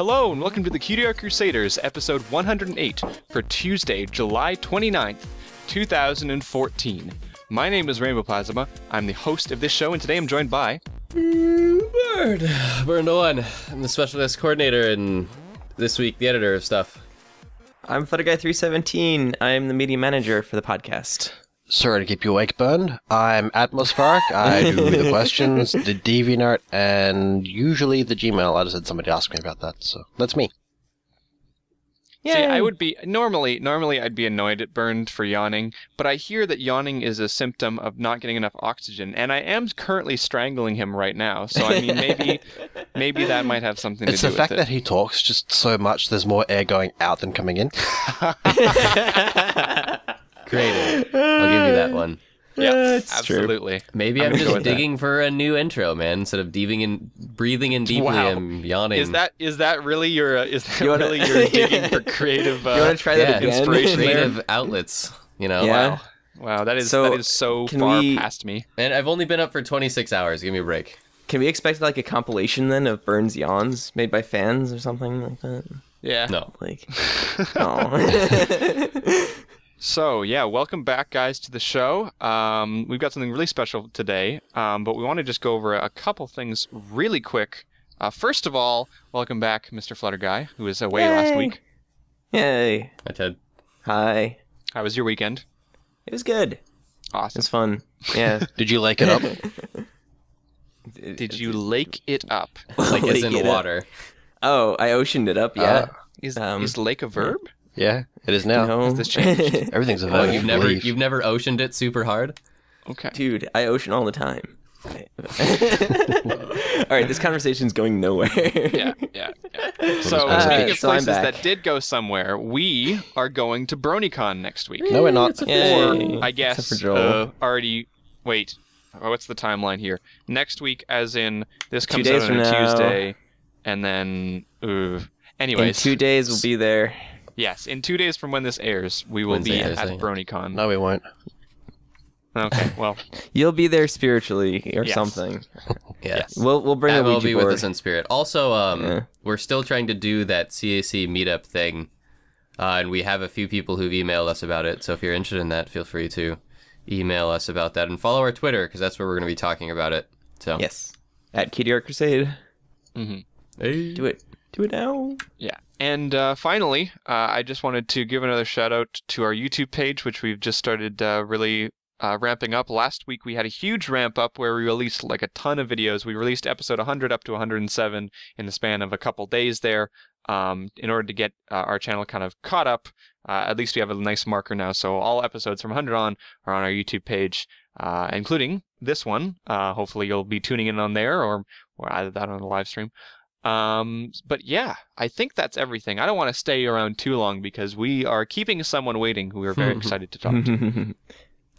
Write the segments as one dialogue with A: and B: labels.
A: Hello and welcome to the Cutie Art Crusaders, episode 108 for Tuesday, July 29th, 2014. My name is Rainbow Plasma. I'm the host of this show, and today I'm joined by...
B: Bird One. I'm the special guest coordinator and this week the editor of stuff.
C: I'm Flutterguy317. I'm the media manager for the podcast.
D: Sorry to keep you awake, Burn. I'm Atmospheric. I do the questions, the DeviantArt, and usually the Gmail. I just had somebody ask me about that, so that's me.
A: See, I would be... Normally I'd be annoyed at Burned for yawning, but I hear that yawning is a symptom of not getting enough oxygen, and I am currently strangling him right now, so I mean, maybe that might have something to do with it.
D: It's the fact that he talks just so much, there's more air going out than coming in.
B: Creative. I'll give you that one.
A: Yeah, absolutely.
B: True. Maybe I'm just digging for a new intro, man. Instead of breathing in deeply,
A: wow.
B: I'm yawning.
A: Is that really your your digging for creative?
C: You want to try that again?
A: Inspiration,
B: creative outlets. You know.
C: Yeah.
A: Wow. That is so far past me.
B: And I've only been up for 26 hours. Give me a break.
C: Can we expect like a compilation then of Burns yawns made by fans or something like that?
A: Yeah.
B: No.
C: Like. Oh.
A: So, yeah, welcome back, guys, to the show. We've got something really special today, but we want to just go over a couple things really quick. First of all, welcome back, Mr. Flutterguy, who was away last week.
C: Yay.
B: Hi, Ted.
C: Hi.
A: How was your weekend?
C: It was good.
A: Awesome.
C: It was fun. Yeah.
D: Did you lake it up?
A: Did you lake it up?
B: Like it's in water.
C: Oh, I oceaned it up, yeah.
A: Is lake a verb?
D: Yeah, it is now.
C: No.
A: Has this changed?
D: Everything's a verb.
B: You've never oceaned it super hard?
A: Okay.
C: Dude, I ocean all the time. Alright, this conversation's going nowhere.
A: Yeah. So, speaking of places that did go somewhere, we are going to BronyCon next week.
D: No, we're not.
A: Or, I guess,
C: Except for Joel.
A: already... Wait. What's the timeline here? Next week, as in, this
C: 2
A: comes
C: days
A: out
C: from
A: on a
C: now.
A: Tuesday, and then... Anyways.
C: In 2 days, we'll be there.
A: Yes, in 2 days from when this airs, we will be at BronyCon.
D: No, we won't.
A: Okay, well...
C: You'll be there spiritually or something.
B: Yes.
C: We'll bring a Ouija
B: will be
C: board.
B: with us in spirit. Also, we're still trying to do that CAC meetup thing, and we have a few people who've emailed us about it, so if you're interested in that, feel free to email us about that, and follow our Twitter, because that's where we're going to be talking about it. So
C: Yes. At Cutie Art Crusade.
A: Mm-hmm.
B: Hey.
C: Do it now.
A: Yeah. And finally, I just wanted to give another shout out to our YouTube page, which we've just started really ramping up. Last week we had a huge ramp up where we released like a ton of videos. We released episode 100 up to 107 in the span of a couple days there. In order to get our channel kind of caught up, at least we have a nice marker now. So all episodes from 100 on are on our YouTube page, including this one. Hopefully you'll be tuning in on there or either that on the live stream. But yeah, I think that's everything. I don't want to stay around too long because we are keeping someone waiting who we're very excited to talk to.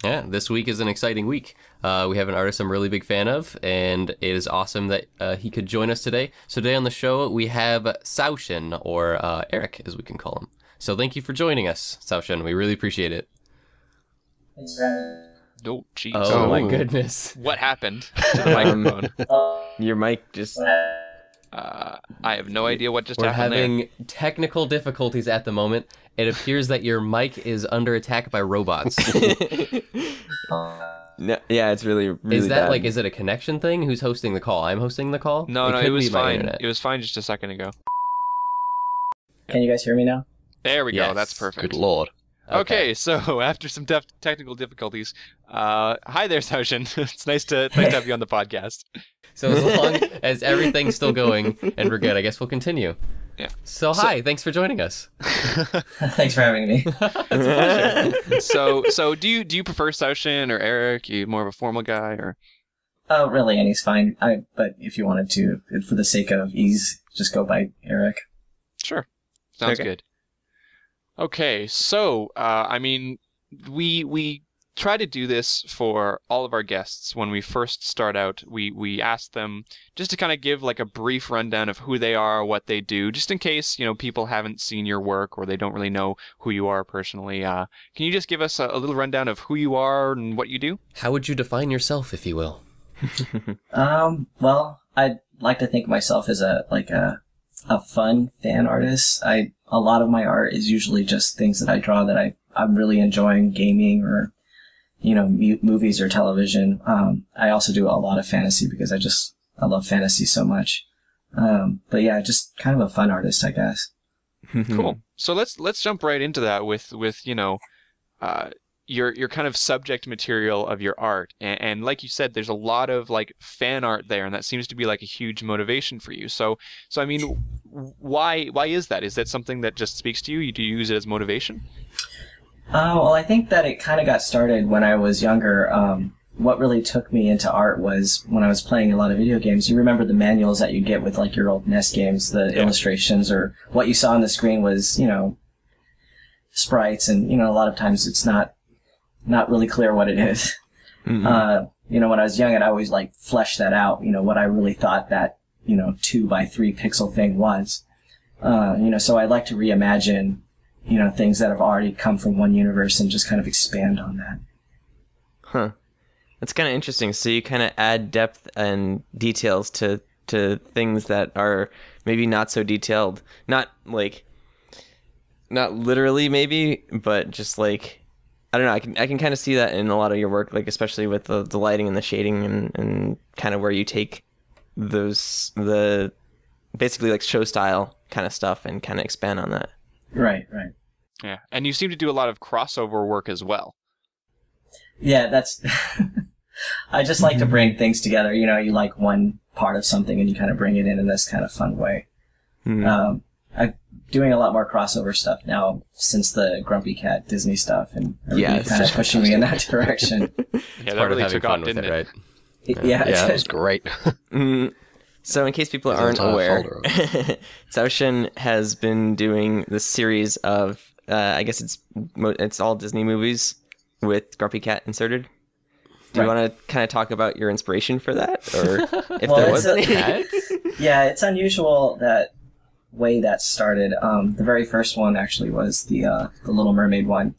B: Yeah, this week is an exciting week. We have an artist I'm a really big fan of, and it is awesome that he could join us today. So today on the show, we have TsaoShin, or Eric, as we can call him. So thank you for joining us, TsaoShin. We really appreciate it.
E: Thanks for having me.
A: Oh, jeez.
B: Oh, my goodness.
A: What happened to the microphone?
C: Your mic just...
A: I have no idea what just
B: We're
A: happened
B: having technical difficulties at the moment. It appears that your mic is under attack by robots.
C: No, yeah, it's really
B: Is that
C: bad.
B: like, is it a connection thing? Who's hosting the call? I'm hosting the call?
A: No,
B: could
A: it was
B: be my
A: fine.
B: internet.
A: It was fine just a second ago.
E: Can you guys hear me now?
A: There we go.
B: Yes.
A: That's perfect.
D: Good lord.
A: Okay, so after some technical difficulties, hi there, TsaoShin. It's nice to have you on the podcast.
B: So as long as everything's still going and we're good, I guess we'll continue.
A: Yeah.
B: So hi, thanks for joining us.
E: Thanks for having me.
A: So do you prefer TsaoShin or Eric? Are you more of a formal guy or?
E: Oh, really, Annie's fine. But if you wanted to, for the sake of ease, just go by Eric.
A: Sure. Sounds
C: Okay.
A: good. Okay, so I mean, we try to do this for all of our guests when we first start out. We ask them just to kind of give like a brief rundown of who they are, what they do, just in case people haven't seen your work or they don't really know who you are personally. Can you just give us a little rundown of who you are and what you do?
B: How would you define yourself, if you will?
E: Well, I'd like to think of myself as a a fun fan artist. A lot of my art is usually just things that I draw that I'm really enjoying, gaming or, movies or television. I also do a lot of fantasy because I love fantasy so much. But yeah, just kind of a fun artist, I guess.
A: Cool. So let's jump right into that with your kind of subject material of your art, and like you said, there's a lot of like fan art there, and that seems to be like a huge motivation for you. So I mean, why is that? Is that something that just speaks to you? Do you use it as motivation?
E: Well, I think that it kind of got started when I was younger. What really took me into art was when I was playing a lot of video games. You remember the manuals that you get with like your old NES games, the illustrations, or what you saw on the screen was, sprites, and, a lot of times it's not really clear what it is. Mm-hmm. When I was young, I'd always like flesh that out, what I really thought that, 2x3 pixel thing was. So I like to reimagine, things that have already come from one universe and just kind of expand on that.
C: Huh. That's kind of interesting. So you kind of add depth and details to things that are maybe not so detailed. Not literally maybe, but just like, I don't know. I can kind of see that in a lot of your work, like especially with the lighting and the shading and kind of where you take the basically like show style kind of stuff and kind of expand on that.
E: Right.
A: Yeah, and you seem to do a lot of crossover work as well.
E: Yeah, that's... I just like to bring things together. You like one part of something and you kind of bring it in this kind of fun way. Mm-hmm. I'm doing a lot more crossover stuff now since the Grumpy Cat Disney stuff, and everybody kind of pushing me in that direction.
A: Yeah, that really took off, didn't it?
B: Right?
E: Yeah,
D: that was great.
C: So in case people aren't aware, TsaoShin has been doing this series of, I guess it's all Disney movies with Grumpy Cat inserted. Do you want to kind of talk about your inspiration for that, or if there was any?
E: Yeah, it's unusual that way that started. The very first one actually was the Little Mermaid one.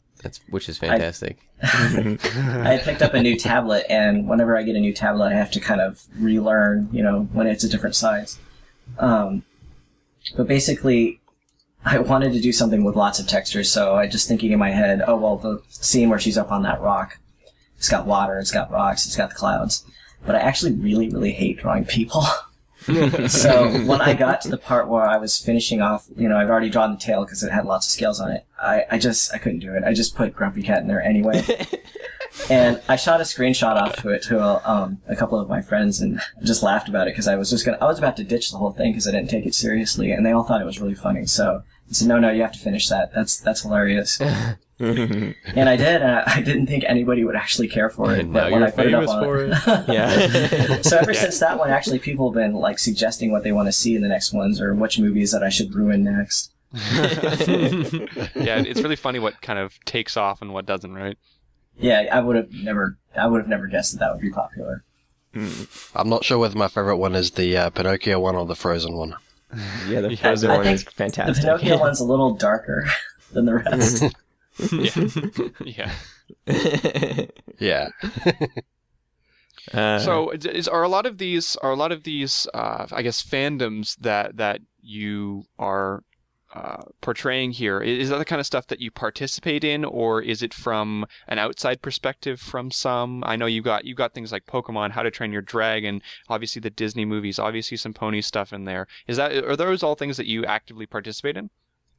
B: Which is fantastic.
E: I picked up a new tablet, and whenever I get a new tablet, I have to kind of relearn, when it's a different size. But basically, I wanted to do something with lots of textures, so I just thinking in my head, the scene where she's up on that rock, it's got water, it's got rocks, it's got the clouds. But I actually really, really hate drawing people. So when I got to the part where I was finishing off, I've already drawn the tail because it had lots of scales on it. I couldn't do it. I just put Grumpy Cat in there anyway. And I shot a screenshot off to it to a couple of my friends and just laughed about it because I was about to ditch the whole thing because I didn't take it seriously, and they all thought it was really funny. So I said, no, you have to finish that. That's hilarious. And I did, and I didn't think anybody would actually care for it.
B: And
E: but
B: now
E: when
B: you're
E: I put it up
B: famous
E: on
B: for it.
C: Yeah.
E: So ever since that one, actually, people have been like suggesting what they want to see in the next ones or which movies that I should ruin next.
A: Yeah, it's really funny what kind of takes off and what doesn't, right?
E: Yeah, I would have never guessed that would be popular.
D: I'm not sure whether my favorite one is the Pinocchio one or the Frozen one.
C: Yeah, the Frozen one is fantastic.
E: The Pinocchio one's a little darker than the rest.
A: Yeah.
D: Yeah.
A: So are a lot of these I guess fandoms that you are portraying here, is that the kind of stuff that you participate in, or is it from an outside perspective from some? I know you got things like Pokemon, How to Train Your Dragon, obviously the Disney movies, obviously some pony stuff in there. Are those all things that you actively participate in?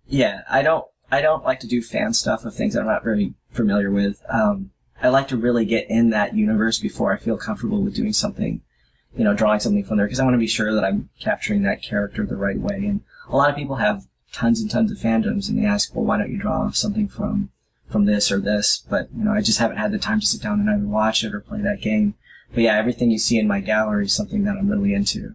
E: Yeah, I don't like to do fan stuff of things I'm not very familiar with. I like to really get in that universe before I feel comfortable with doing something, drawing something from there, because I want to be sure that I'm capturing that character the right way. And a lot of people have tons and tons of fandoms, and they ask, well, why don't you draw something from this or this? But, I just haven't had the time to sit down and either watch it or play that game. But yeah, everything you see in my gallery is something that I'm really into.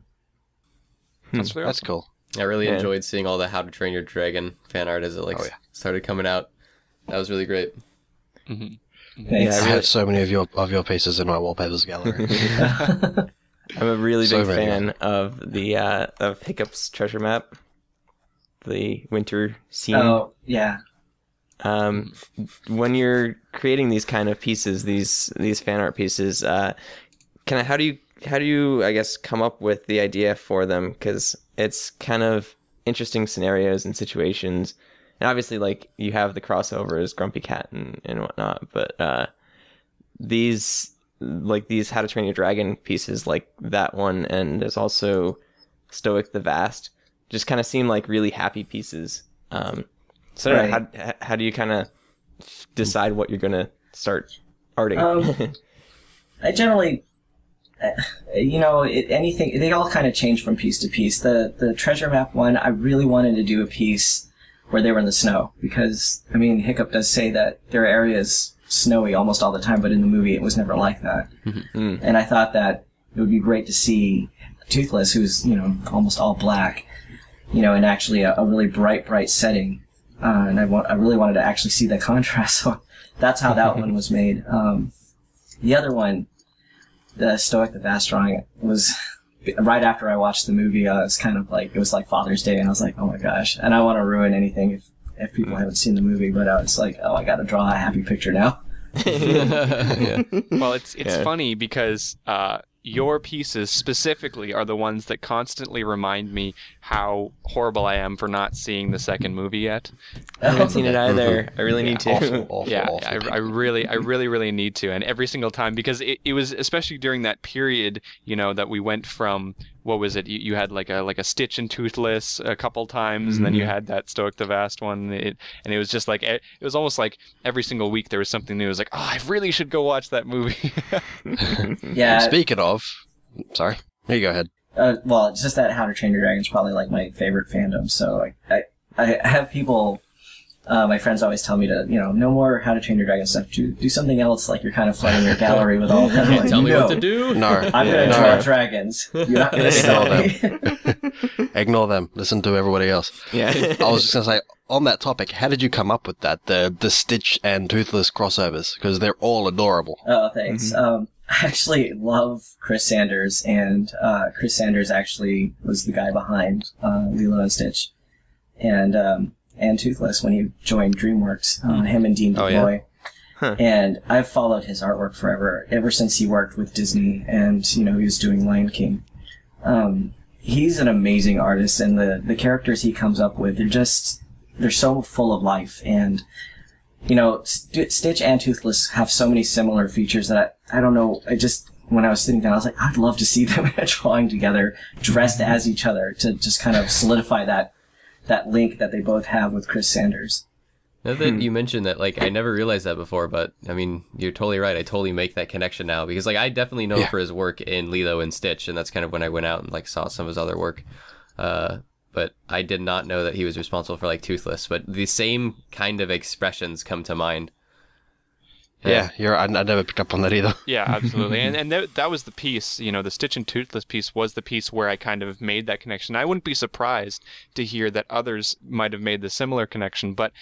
A: That's really
D: That's
A: awesome.
D: cool.
B: I really enjoyed seeing all the How to Train Your Dragon fan art as it started coming out. That was really great.
A: Mm-hmm.
E: Thanks.
D: I had so many of your pieces in my wallpapers gallery.
C: I'm a really
D: So
C: big
D: many.
C: fan of the of Hiccup's treasure map, the winter scene.
E: Oh, yeah.
C: When you're creating these kind of pieces, these fan art pieces, how do you I guess come up with the idea for them? Because it's kind of interesting scenarios and situations. And obviously, like, you have the crossovers, Grumpy Cat and whatnot, but these How to Train Your Dragon pieces, like that one, and there's also Stoic the Vast, just kind of seem like really happy pieces. So I don't know, how do you kind of decide what you're going to start arting?
E: I generally, anything, they all kind of change from piece to piece. The treasure map one, I really wanted to do a piece where they were in the snow, because, I mean, Hiccup does say that there are areas snowy almost all the time, but in the movie it was never like that. And I thought that it would be great to see Toothless, who's, almost all black, in actually a really bright setting. And I really wanted to actually see the contrast, so that's how that one was made. The other one, the Stoic the Vast drawing, was right after I watched the movie. I was kind of like, it was like Father's Day, and I was like, oh my gosh. And I want to ruin anything if people haven't seen the movie, but I was like, oh, I got to draw a happy picture now.
A: Well, it's funny because your pieces specifically are the ones that constantly remind me how horrible I am for not seeing the second movie yet.
C: I haven't seen it either. I really need to.
A: Awful, I really need to. And every single time, because it was, especially during that period, that we went from, what was it? You had like a Stitch and Toothless a couple times, and then you had that Stoic the Vast one. And it was just like, it was almost like every single week there was something new. It was like, oh, I really should go watch that movie.
D: Yeah. Speaking of, sorry, here you go ahead.
E: Well, it's just that How to Train Your Dragon is probably like my favorite fandom. So I have people, my friends always tell me to, no more How to Train Your Dragon stuff. Do something else, like you're kind of flooding your gallery with all of them. Like,
B: tell me what to do.
E: No, I'm going to draw dragons. You're not going to stop me.
D: Ignore them. Listen to everybody else.
C: Yeah.
D: I was just going to say, on that topic, how did you come up with that? The Stitch and Toothless crossovers, because they're all adorable.
E: Oh, thanks. I actually love Chris Sanders, and Chris Sanders actually was the guy behind Lilo and Stitch and Toothless when he joined DreamWorks. Him and Dean DeBoy.
C: Huh.
E: And I've followed his artwork forever, ever since he worked with Disney, and he was doing Lion King. He's an amazing artist, and the characters he comes up with, they're so full of life, and Stitch and Toothless have so many similar features that I don't know. When I was sitting down, I was like, I'd love to see them in a drawing together, dressed as each other, to just kind of solidify that link that they both have with Chris Sanders.
B: Now that you mentioned that, like, I never realized that before, but I mean, you're totally right. I totally make that connection now, because like I definitely know for his work in Lilo and Stitch, and that's kind of when I went out and like saw some of his other work. But I did not know that he was responsible for like Toothless. But the same kind of expressions come to mind.
D: Yeah, I never picked up on that either.
A: Yeah, absolutely. And that was the piece, the Stitch and Toothless piece was the piece where I kind of made that connection. I wouldn't be surprised to hear that others might have made the similar connection, but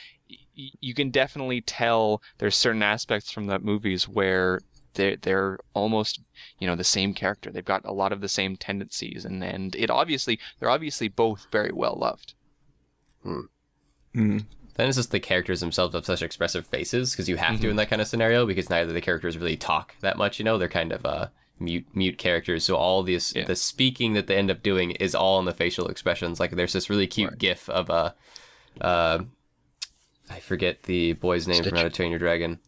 A: you can definitely tell there's certain aspects from that movies where they're almost, the same character. They've got a lot of the same tendencies, and they're obviously both very well loved.
B: Then it's just the characters themselves have such expressive faces, because you have to in that kind of scenario, because neither of the characters really talk that much. They're kind of mute characters. So all the speaking that they end up doing is all in the facial expressions. Like there's this really cute GIF of I forget the boy's name from How to Train Your Dragon.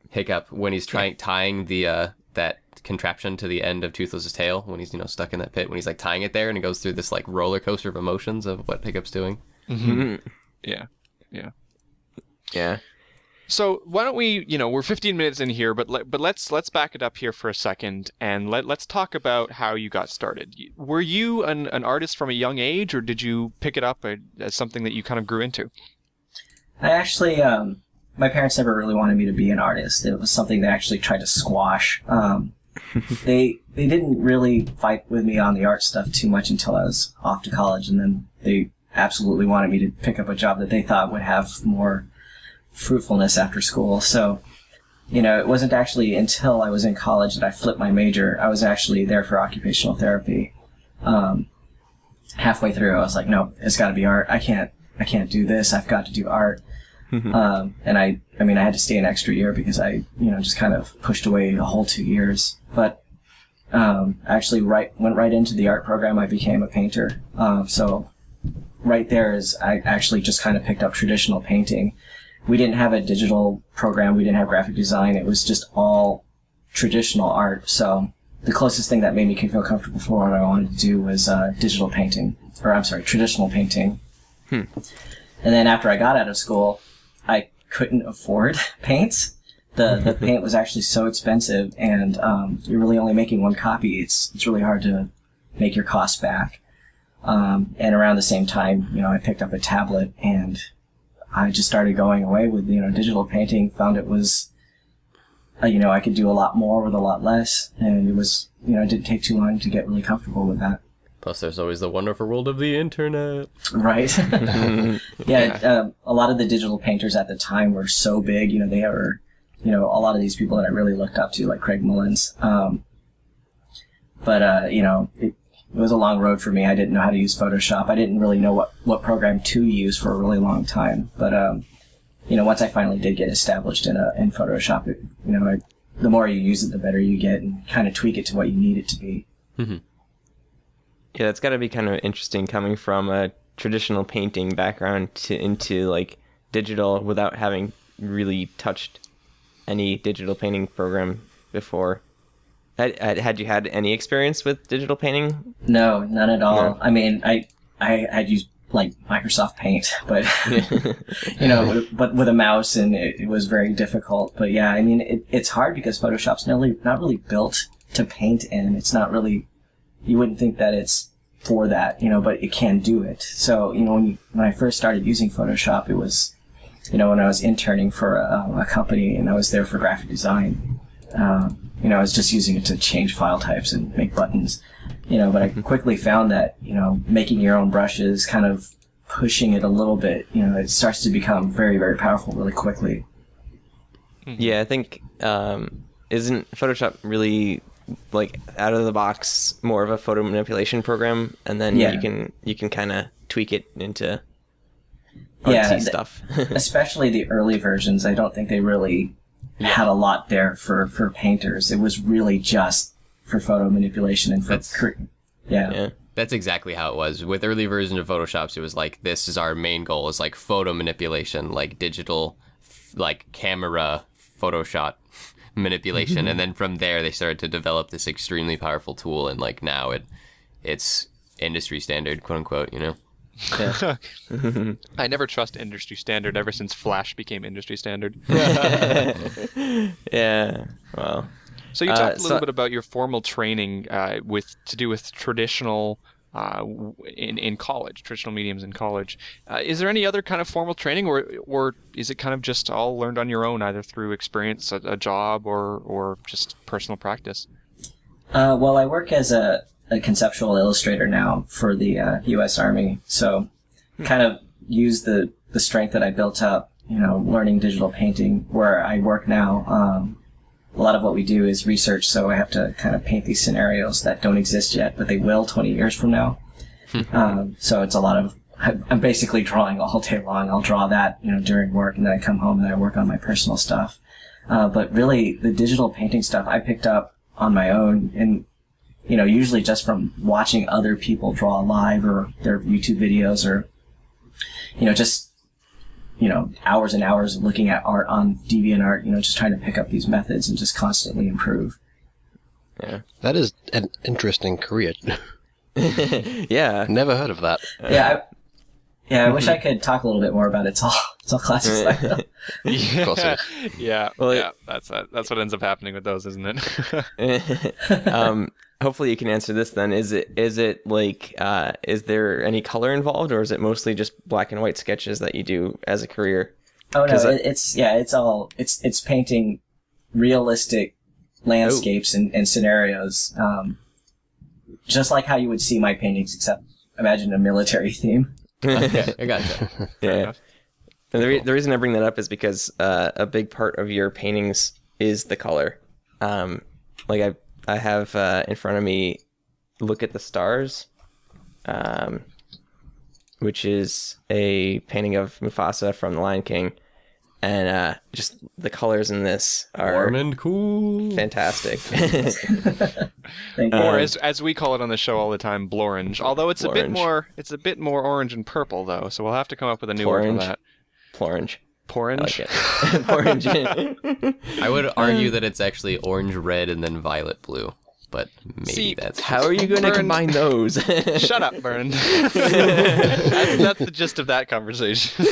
B: Hiccup, when he's tying the that contraption to the end of Toothless's tail, when he's stuck in that pit, when he's like tying it there, and it goes through this like roller coaster of emotions of what Hiccup's doing.
A: Yeah. So why don't we, we're 15 minutes in here, but let's back it up here for a second, and let's talk about how you got started. Were you an artist from a young age, or did you pick it up as something that you kind of grew into?
E: I actually, my parents never really wanted me to be an artist. It was something they actually tried to squash. They didn't really fight with me on the art stuff too much until I was off to college, and then they absolutely wanted me to pick up a job that they thought would have more fruitfulness after school. So, it wasn't actually until I was in college that I flipped my major. I was actually there for occupational therapy. Halfway through, I was like, no, it's got to be art. I can't do this. I've got to do art. And I had to stay an extra year because I, just kind of pushed away a whole 2 years. But actually went right into the art program. I became a painter. So right there is I actually just kind of picked up traditional painting. We didn't have a digital program. We didn't have graphic design. It was just all traditional art. So the closest thing that made me feel comfortable for what I wanted to do was traditional painting. And then after I got out of school, I couldn't afford paints. The paint was actually so expensive, and you're really only making one copy. It's really hard to make your costs back. And around the same time, I picked up a tablet, and I just started going away with, digital painting, found it was, I could do a lot more with a lot less, and it was, it didn't take too long to get really comfortable with that.
B: Plus, there's always the wonderful world of the internet.
E: Right. Yeah, a lot of the digital painters at the time were so big, they were, a lot of these people that I really looked up to, like Craig Mullins. It was a long road for me. I didn't know how to use Photoshop. I didn't really know what program to use for a really long time. But, once I finally did get established in Photoshop, the more you use it, the better you get, and kind of tweak it to what you need it to be.
C: Mm-hmm. Yeah, that's got to be kind of interesting coming from a traditional painting background into like digital without having really touched any digital painting program before. Had you had any experience with digital painting?
E: No, none at all.
C: No.
E: I mean, I had used like Microsoft Paint, but but with a mouse, and it was very difficult. But yeah, I mean, it's hard because Photoshop's not really built to paint in. It's not really. You wouldn't think that it's for that, but it can do it. So when I first started using Photoshop, it was when I was interning for a company, and I was there for graphic design. I was just using it to change file types and make buttons, but I quickly found that, making your own brushes, kind of pushing it a little bit, it starts to become very, very powerful really quickly.
C: Yeah, I think, isn't Photoshop really, like, out of the box more of a photo manipulation program, and then you can kind of tweak it into artsy stuff?
E: Especially the early versions, I don't think they really had a lot there for painters. It was really just for photo manipulation and
B: That's exactly how it was. With early versions of Photoshops, it was like, this is our main goal, is like photo manipulation, like digital, like camera Photoshop manipulation. And then from there, they started to develop this extremely powerful tool, and like now it's industry standard, quote unquote,
C: Yeah.
A: I never trust industry standard ever since Flash became industry standard.
C: Yeah. Well.
A: So you talked a little bit about your formal training to do with traditional in college, traditional mediums in college. Is there any other kind of formal training, or is it kind of just all learned on your own, either through experience, a job, or just personal practice?
E: Well, I work as a conceptual illustrator now for the U.S. Army, so kind of use the strength that I built up, learning digital painting where I work now. A lot of what we do is research, so I have to kind of paint these scenarios that don't exist yet, but they will 20 years from now. So it's a lot of, I'm basically drawing all day long. I'll draw that, during work, and then I come home and I work on my personal stuff. But really, the digital painting stuff I picked up on my own, and usually just from watching other people draw live, or their YouTube videos, or, just, hours and hours of looking at art on DeviantArt, just trying to pick up these methods and just constantly improve.
C: Yeah.
D: That is an interesting career.
C: Yeah.
D: Never heard of that.
E: I wish I could talk a little bit more about it. It's all classified.
D: Of course it is.
A: Yeah.
C: Well,
A: that's what ends up happening with those, isn't it?
C: Hopefully you can answer this then. Is it like, is there any color involved, or is it mostly just black and white sketches that you do as a career?
E: Oh no, it's painting realistic landscapes and scenarios, just like how you would see my paintings, except imagine a military theme.
B: Okay, I gotcha.
C: Yeah. And the reason I bring that up is because a big part of your paintings is the color. Like I have in front of me Look at the Stars, which is a painting of Mufasa from The Lion King. and just the colors in this are
B: Warm and cool.
C: fantastic.
E: Thank you.
A: Or as we call it on the show all the time, blorange. Although it's a bit more orange and purple though, so we'll have to come up with a new word for that.
C: Florange.
A: Porange.
C: I like it. Orange.
B: I would argue that it's actually orange, red, and then violet blue. But maybe that's
C: how are you going to combine those?
A: Shut up, Bern. That's the gist of that conversation.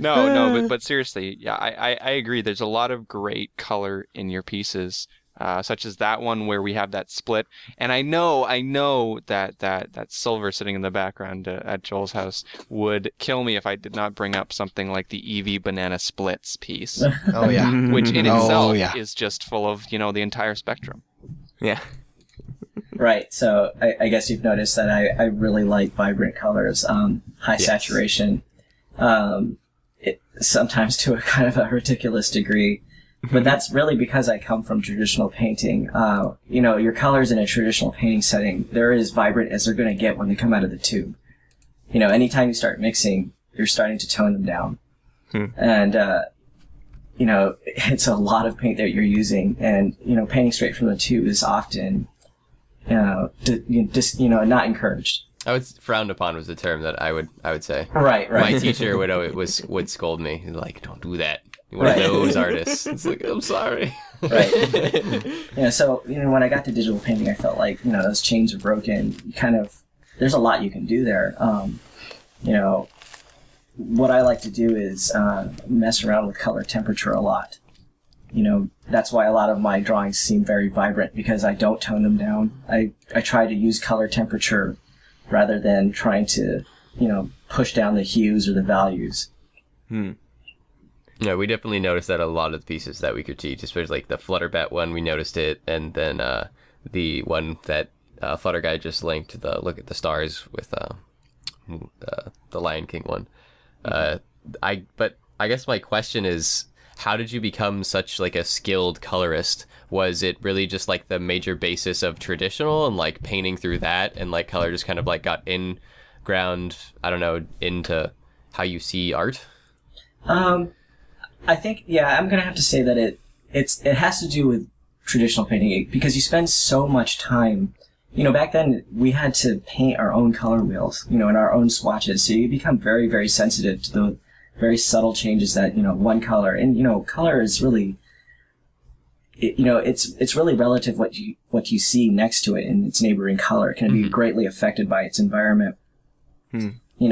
A: No, but seriously, yeah, I agree. There's a lot of great color in your pieces, such as that one where we have that split. And I know that silver sitting in the background at Joel's house would kill me if I did not bring up something like the Eevee banana splits piece.
D: Oh yeah.
A: Which in itself
D: yeah.
A: is just full of, the entire spectrum.
C: Yeah.
E: Right, so I guess you've noticed that I really like vibrant colors, high saturation, sometimes to a kind of a ridiculous degree. But that's really because I come from traditional painting. Your colors in a traditional painting setting, they're as vibrant as they're going to get when they come out of the tube. Anytime you start mixing, you're starting to tone them down. And, it's a lot of paint that you're using. And, painting straight from the tube is often, not encouraged.
B: I would frowned upon was the term that I would say.
E: Right.
B: My teacher would scold me. He'd like, don't do that. You're one of those artists. It's like, I'm sorry.
E: Right. So, when I got to digital painting, I felt like, those chains are broken. There's a lot you can do there. What I like to do is mess around with color temperature a lot. That's why a lot of my drawings seem very vibrant, because I don't tone them down. I try to use color temperature rather than trying to, push down the hues or the values.
B: Yeah, we definitely noticed that a lot of the pieces that we critiqued, especially like the Flutterbat one, we noticed it, and then the one that Flutter Guy just linked, the Look at the Stars with the Lion King one. But I guess my question is, how did you become such like a skilled colorist? Was it really just like the major basis of traditional and like painting through that, and like color just kind of like got ground, I don't know, into how you see art?
E: I think, I'm going to have to say that it has to do with traditional painting, because you spend so much time. Back then we had to paint our own color wheels, and our own swatches. So you become very, very sensitive to the very subtle changes that, one color, and, color is really, it's really relative what you see next to it and its neighboring color. It can be greatly affected by its environment.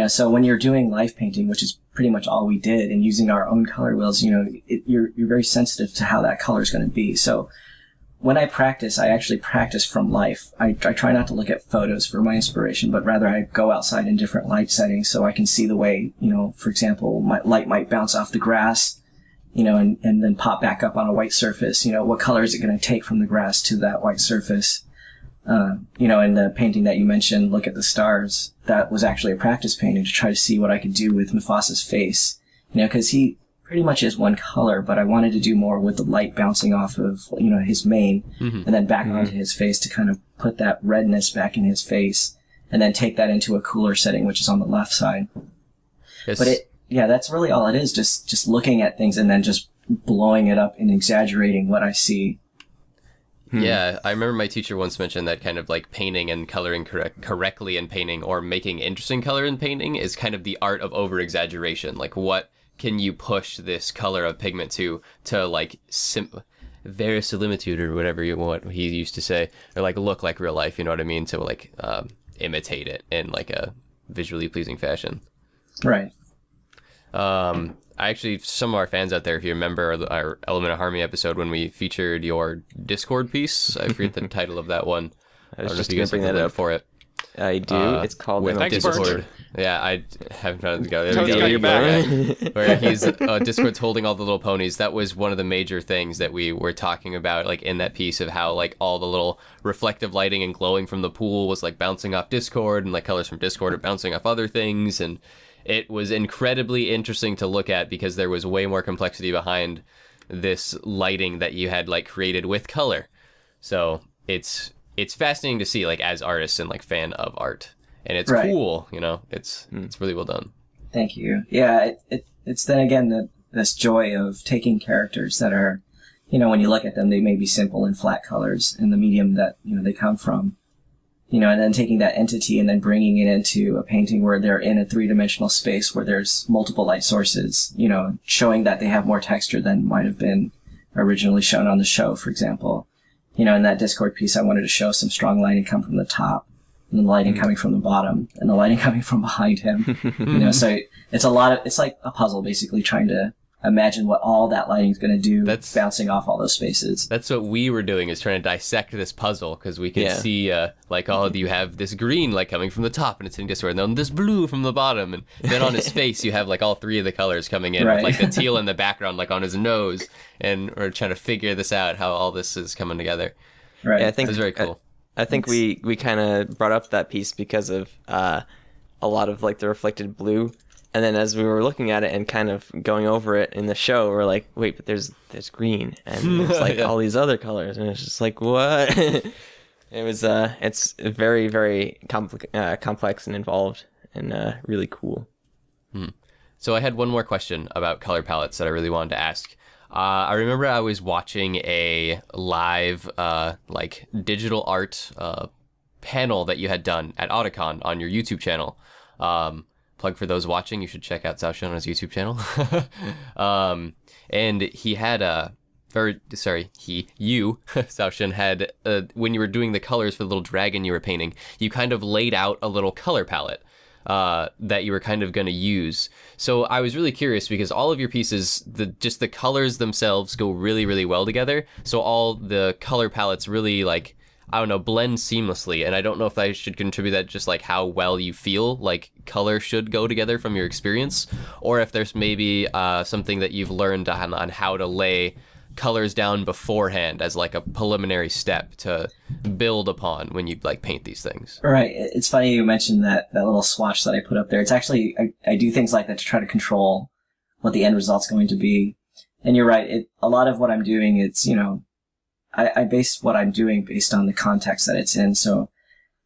E: So when you're doing life painting, which is pretty much all we did, and using our own color wheels, you're very sensitive to how that color is going to be. So when I practice, I actually practice from life. I try not to look at photos for my inspiration, but rather I go outside in different light settings so I can see the way, for example, my light might bounce off the grass, and then pop back up on a white surface. What color is it going to take from the grass to that white surface? In the painting that you mentioned, Look at the Stars, that was actually a practice painting to try to see what I could do with Mufasa's face. Because he pretty much is one color, but I wanted to do more with the light bouncing off of, his mane, and then back onto his face to kind of put that redness back in his face, and then take that into a cooler setting, which is on the left side.
B: Yes.
E: But that's really all it is, just looking at things and then just blowing it up and exaggerating what I see.
B: Yeah, I remember my teacher once mentioned that kind of like painting and coloring correctly in painting, or making interesting color in painting, is kind of the art of over-exaggeration. Like, what can you push this color of pigment to like verisimilitude, or whatever he used to say, or like look like real life, you know what I mean? To like imitate it in like a visually pleasing fashion.
E: Right.
B: Actually, some of our fans out there, if you remember our Element of Harmony episode when we featured your Discord piece, I forget the title of that one.
C: I was just going to bring that up
B: for it.
C: I do. It's called
B: with
A: Thanks,
B: Discord. Yeah, I haven't found it to go.
A: Toad's got your back.
B: Where he's Discord's holding all the little ponies. That was one of the major things that we were talking about, like in that piece, of how like all the little reflective lighting and glowing from the pool was like bouncing off Discord, and like colors from Discord are bouncing off other things, and it was incredibly interesting to look at because there was way more complexity behind this lighting that you had like created with color. So it's fascinating to see, like, as artists and like fan of art, and it's cool, it's really well done.
E: Thank you. Yeah, it's then again this joy of taking characters that are, when you look at them, they may be simple and flat colors in the medium that, they come from, and then taking that entity and then bringing it into a painting where they're in a three-dimensional space where there's multiple light sources, showing that they have more texture than might have been originally shown on the show, for example. In that Discord piece, I wanted to show some strong lighting come from the top, and the lighting coming from the bottom, and the lighting coming from behind him. So it's like a puzzle, basically trying to imagine what all that lighting is going to do, bouncing off all those spaces.
B: That's what we were doing, is trying to dissect this puzzle, because we could see, you have this green light coming from the top, and it's in Discord, and then this blue from the bottom, and then on his face you have, all three of the colors coming in,
E: right.
B: with, the teal in the background, on his nose, and we're trying to figure this out, how all this is coming together.
E: Right.
C: Yeah, I think
B: it was very cool.
C: I think we kind of brought up that piece because of a lot of, the reflected blue. And then as we were looking at it and kind of going over it in the show, we're like, wait, but there's green and there's all these other colors, and it's just like, what? It's very, very complex and involved and really cool.
B: So I had one more question about color palettes that I really wanted to ask. I remember I was watching a live digital art panel that you had done at Otakon on your YouTube channel. Plug for those watching, you should check out TsaoShin on his YouTube channel. And he had TsaoShin had, when you were doing the colors for the little dragon you were painting, you kind of laid out a little color palette that you were kind of going to use. So I was really curious, because all of your pieces, just the colors themselves go really, really well together. So all the color palettes really blend seamlessly, and I don't know if I should contribute that just how well you feel color should go together from your experience, or if there's maybe something that you've learned on how to lay colors down beforehand as a preliminary step to build upon when you paint these things.
E: Right. It's funny you mentioned that little swatch that I put up there. It's actually, I do things like that to try to control what the end result's going to be. And you're right. A lot of what I'm doing, it's, I base what I'm doing based on the context that it's in. So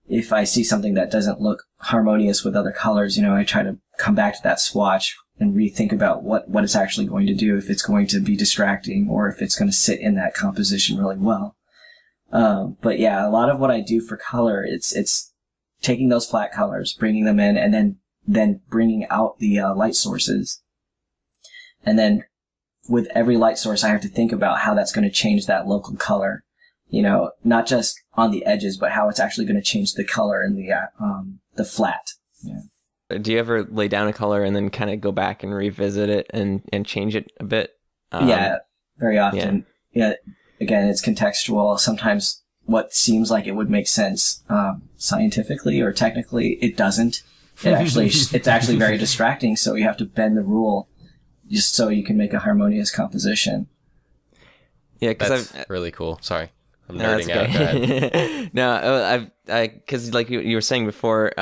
E: if I see something that doesn't look harmonious with other colors, I try to come back to that swatch and rethink about what it's actually going to do, if it's going to be distracting or if it's going to sit in that composition really well. But yeah, a lot of what I do for color, it's taking those flat colors, bringing them in, and then bringing out the light sources. And then with every light source, I have to think about how that's going to change that local color, not just on the edges, but how it's actually going to change the color in the flat. Yeah.
C: Do you ever lay down a color and then kind of go back and revisit it and change it a bit?
E: Yeah, very often. Yeah. Again, it's contextual. Sometimes what seems like it would make sense scientifically or technically, it doesn't. It's actually very distracting. So you have to bend the rule just so you can make a harmonious composition.
C: Yeah, because
B: that's really cool. Sorry, I'm nerding out. Go ahead.
C: No, because you were saying before,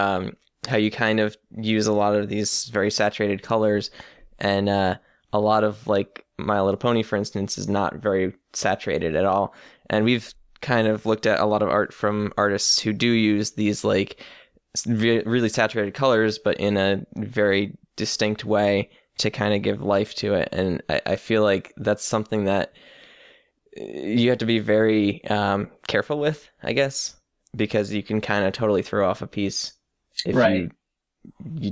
C: how you kind of use a lot of these very saturated colors, and a lot of My Little Pony, for instance, is not very saturated at all. And we've kind of looked at a lot of art from artists who do use these really saturated colors, but in a very distinct way to kind of give life to it. And I feel like that's something that you have to be very careful with, I guess, because you can kind of totally throw off a piece if you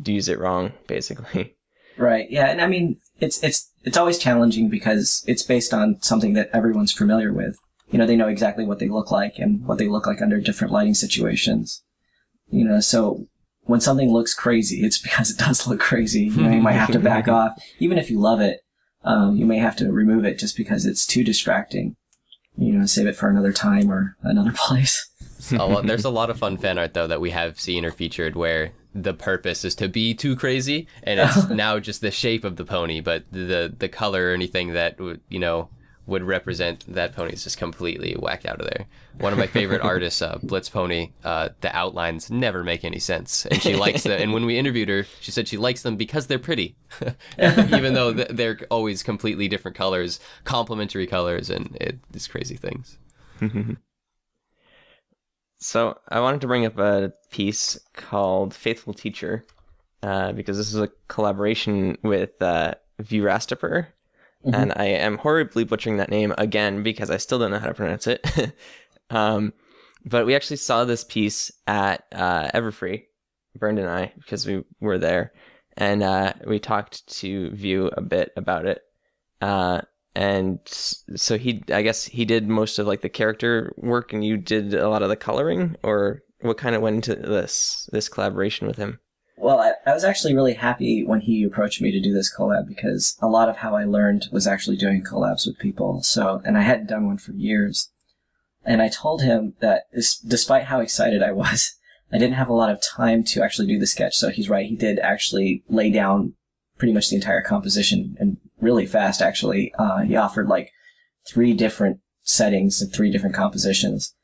C: use it wrong, basically.
E: Right. Yeah. And I mean, it's always challenging because it's based on something that everyone's familiar with. They know exactly what they look like and what they look like under different lighting situations. So when something looks crazy, it's because it does look crazy. You might have to back off. Even if you love it, you may have to remove it just because it's too distracting. Save it for another time or another place.
B: There's a lot of fun fan art, though, that we have seen or featured where the purpose is to be too crazy, and it's now just the shape of the pony, but the color or anything that would represent that pony is just completely whacked out of there. One of my favorite artists, Blitz Pony, the outlines never make any sense, and she likes them. And when we interviewed her, she said she likes them because they're pretty, even though they're always completely different colors, complementary colors, and it's crazy things.
C: So I wanted to bring up a piece called Faithful Teacher, because this is a collaboration with Virastaper. And I am horribly butchering that name again because I still don't know how to pronounce it. But we actually saw this piece at Everfree, Burned and I, because we were there. And we talked to View a bit about it. And so I guess he did most of like the character work and you did a lot of the coloring? Or what kind of went into this collaboration with him?
E: Well, I was actually really happy when he approached me to do this collab because a lot of how I learned was actually doing collabs with people. And I hadn't done one for years. And I told him that despite how excited I was, I didn't have a lot of time to actually do the sketch. So he's right. He did actually lay down pretty much the entire composition and really fast, actually. He offered like 3 different settings and 3 different compositions.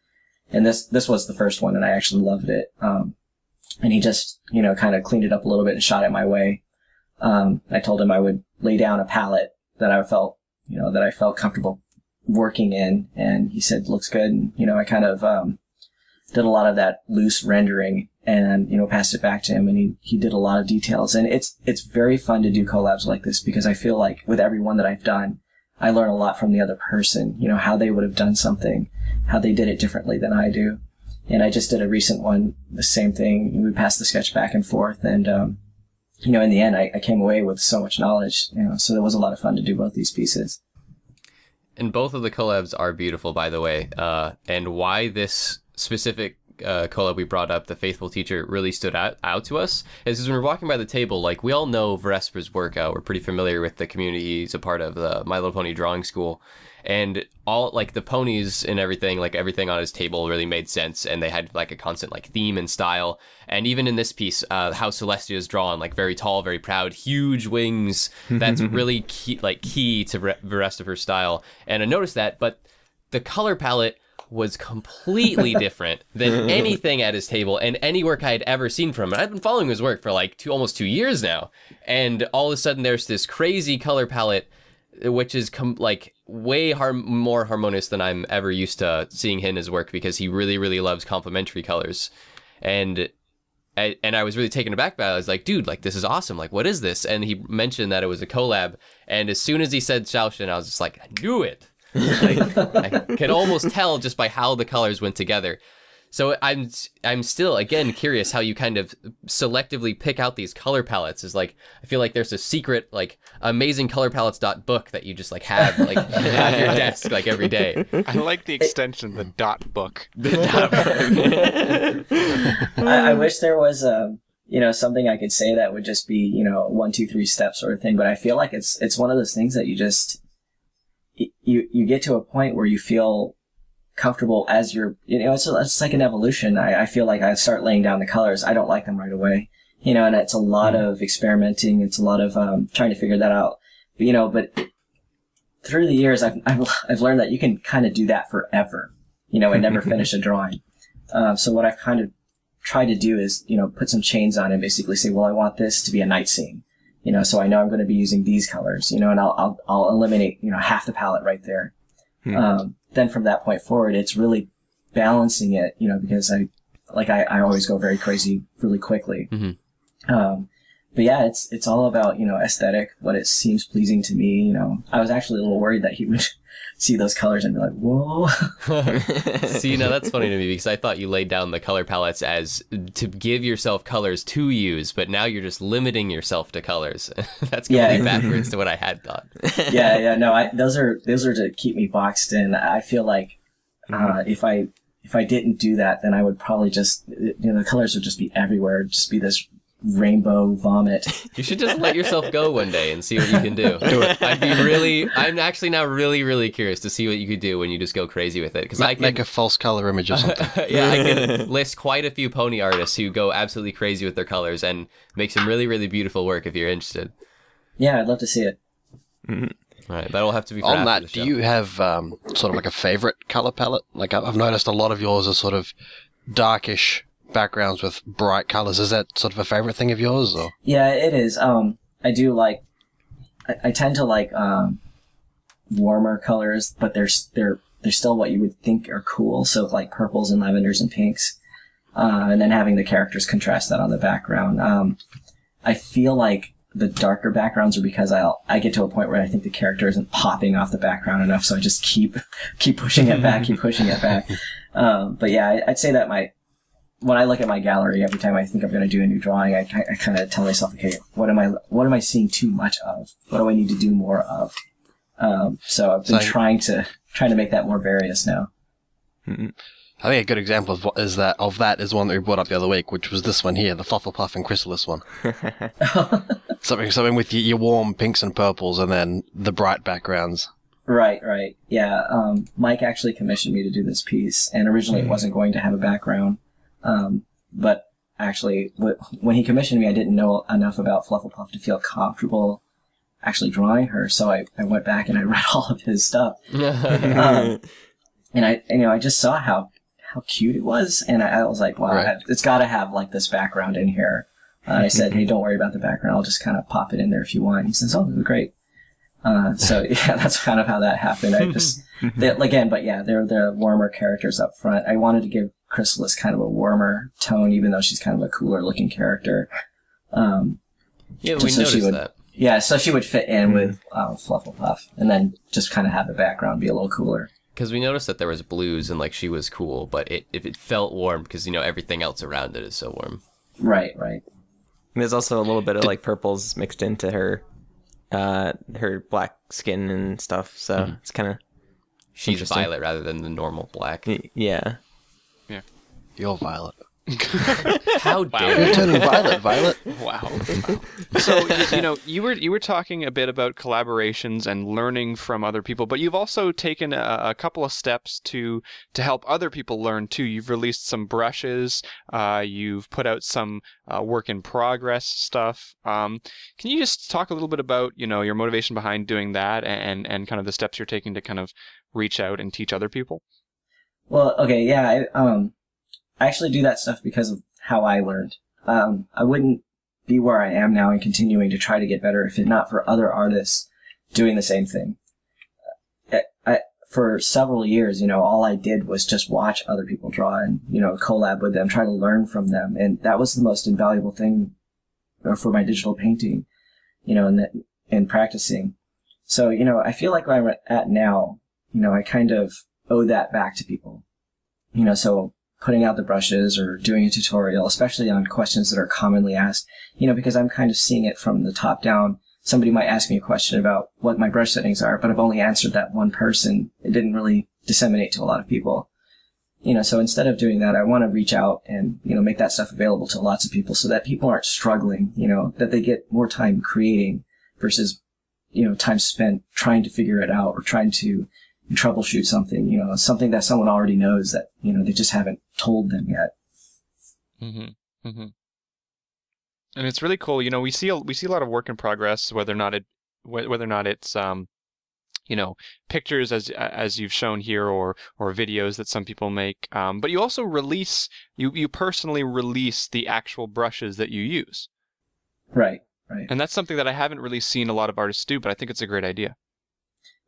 E: And this was the first one and I actually loved it. And he just, kind of cleaned it up a little bit and shot it my way. I told him I would lay down a palette that I felt comfortable working in. And he said, looks good. And, I kind of, did a lot of that loose rendering and, passed it back to him and he did a lot of details. And it's very fun to do collabs like this because I feel like with every one that I've done, I learn a lot from the other person, how they would have done something, how they did it differently than I do. And I just did a recent one, the same thing. We passed the sketch back and forth. And, in the end, I came away with so much knowledge, so it was a lot of fun to do both these pieces.
B: And both of the collabs are beautiful, by the way. And why this specific collab we brought up, The Faithful Teacher, really stood out to us is because when we're walking by the table, like, we all know Verespa's work. We're pretty familiar with the community. He's a part of the My Little Pony drawing school. And all, like, the ponies and everything, like, everything on his table really made sense, and they had, like, a constant, like, theme and style. And even in this piece, how Celestia is drawn, like, very tall, very proud, huge wings, that's really key to the rest of her style. And I noticed that, but the color palette was completely different than anything at his table and any work I had ever seen from him. I've been following his work for, like, almost 2 years now. And all of a sudden, there's this crazy color palette which is way more harmonious than I'm ever used to seeing in his work because he really, really loves complementary colors. And I was really taken aback by it. I was like, dude, like, this is awesome. Like, what is this? And he mentioned that it was a collab. And as soon as he said TsaoShin, I was just like, I knew it. Like, I could almost tell just by how the colors went together. So I'm still, again, curious how you kind of selectively pick out these color palettes. Is like, I feel like there's a secret, like, amazingcolorpalettes.book that you just, like, have, like, at your desk, like, every day.
A: I like the extension, the dot book.
E: I wish there was something I could say that would just be, 1, 2, 3 steps sort of thing. But I feel like it's one of those things that you just, you get to a point where you feel comfortable as you're, it's like an evolution. I feel like I start laying down the colors. I don't like them right away, and it's a lot of experimenting. It's a lot of trying to figure that out. But through the years, I've learned that you can kind of do that forever, and never finish a drawing. So what I've kind of tried to do is, put some chains on and basically say, well, I want this to be a night scene, so I know I'm going to be using these colors, and I'll eliminate, half the palette right there. Then from that point forward, it's really balancing it, because I always go very crazy really quickly. But yeah, it's all about, aesthetic, what it seems pleasing to me. I was actually a little worried that he would see those colors and be like, whoa.
B: See, now that's funny to me because I thought you laid down the color palettes as to give yourself colors to use, but now you're just limiting yourself to colors. That's completely backwards to what I had thought.
E: No, those are to keep me boxed in. I feel like if I didn't do that, then I would probably just, the colors would just be everywhere, just be this rainbow vomit.
B: You should just let yourself go one day and see what you can do. I'm actually now really, really curious to see what you could do when you just go crazy with it. Because I can
D: make a false color image or something.
B: Yeah, I can list quite a few pony artists who go absolutely crazy with their colors and make some really, really beautiful work if you're interested.
E: Yeah, I'd love to see it.
B: All right, that'll have to be for
D: on
B: after
D: that.
B: the show.
D: Do you have sort of like a favorite color palette? Like I've noticed a lot of yours are sort of darkish backgrounds with bright colors. Is that sort of a favorite thing of yours? Or?
E: Yeah, it is. I do like. I tend to like warmer colors, but they're still what you would think are cool. So like purples and lavenders and pinks, and then having the characters contrast that on the background. I feel like the darker backgrounds, or because I get to a point where I think the character isn't popping off the background enough, so I just keep pushing it back, keep pushing it back. But yeah, I'd say that when I look at my gallery, every time I think I'm going to do a new drawing, I kind of tell myself, okay, what am I seeing too much of? What do I need to do more of? So I've been trying to make that more various now.
D: Mm-hmm. I think a good example of that is one that we brought up the other week, which was this one here, the Flufflepuff and Chrysalis one. something with your warm pinks and purples, and then the bright backgrounds.
E: Right. Yeah, Mike actually commissioned me to do this piece, and originally it wasn't going to have a background. But actually, when he commissioned me, I didn't know enough about Flufflepuff to feel comfortable actually drawing her, so I went back and I read all of his stuff. And I just saw how cute it was, and I was like, wow, right. It's got to have like this background in here. I said, hey, don't worry about the background. I'll just kind of pop it in there if you want. He says, oh, great. So yeah, that's kind of how that happened. I just, they're the warmer characters up front. I wanted to give Chrysalis kind of a warmer tone, even though she's kind of a cooler looking character.
B: Yeah, we noticed that.
E: Yeah, so she would fit in with Flufflepuff, and then just kind of have the background be a little cooler.
B: Because we noticed that there was blues and like she was cool, but it felt warm because everything else around it is so warm.
E: Right.
C: And there's also a little bit of like purples mixed into her black skin and stuff, so it's kind of
B: she's violet rather than the normal black.
C: Yeah.
D: You're violet.
B: How dare
D: you? You're turning violet.
A: Wow. So you were talking a bit about collaborations and learning from other people, but you've also taken a couple of steps to help other people learn too. You've released some brushes. You've put out some work in progress stuff. Can you just talk a little bit about your motivation behind doing that and kind of the steps you're taking to kind of reach out and teach other people?
E: Well, okay, yeah. I actually do that stuff because of how I learned. I wouldn't be where I am now and continuing to try to get better if it not for other artists doing the same thing. For several years, all I did was just watch other people draw and, collab with them, try to learn from them. And that was the most invaluable thing for my digital painting, and practicing. So, I feel like where I'm at now, I kind of owe that back to people. So putting out the brushes or doing a tutorial, especially on questions that are commonly asked, because I'm kind of seeing it from the top down. Somebody might ask me a question about what my brush settings are, but I've only answered that one person. It didn't really disseminate to a lot of people. So instead of doing that, I want to reach out and, make that stuff available to lots of people so that people aren't struggling, that they get more time creating versus, time spent trying to figure it out or trying to troubleshoot something, something that someone already knows that, they just haven't told them yet.
A: And it's really cool. We see a lot of work in progress, whether or not it's pictures as you've shown here or videos that some people make. But you also release, you personally release the actual brushes that you use.
E: Right.
A: And that's something that I haven't really seen a lot of artists do, but I think it's a great idea.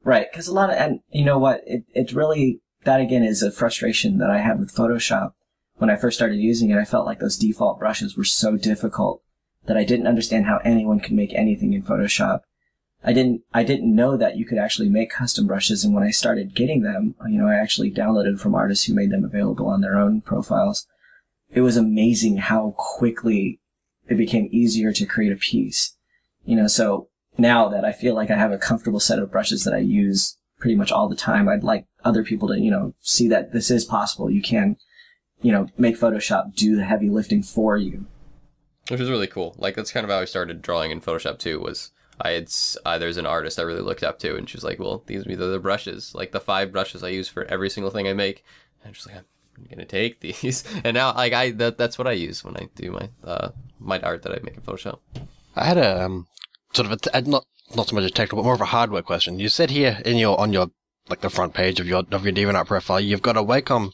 E: Right, because and you know what, it's really, that again is a frustration that I had with Photoshop. When I first started using it, I felt like those default brushes were so difficult that I didn't understand how anyone could make anything in Photoshop. I didn't know that you could actually make custom brushes, and when I started getting them, I actually downloaded from artists who made them available on their own profiles. It was amazing how quickly it became easier to create a piece. So now that I feel like I have a comfortable set of brushes that I use pretty much all the time, I'd like other people to, see that this is possible. You can, make Photoshop do the heavy lifting for you.
B: Which is really cool. Like, that's kind of how I started drawing in Photoshop too, was there's an artist I really looked up to, and she was like, well, these are the brushes, like the 5 brushes I use for every single thing I make. And I'm just like, I'm going to take these. And now, like, that's what I use when I do my art that I make in Photoshop.
D: I had a, sort of not so much a technical, but more of a hardware question. You said here on your like the front page of your DeviantArt profile, you've got a Wacom,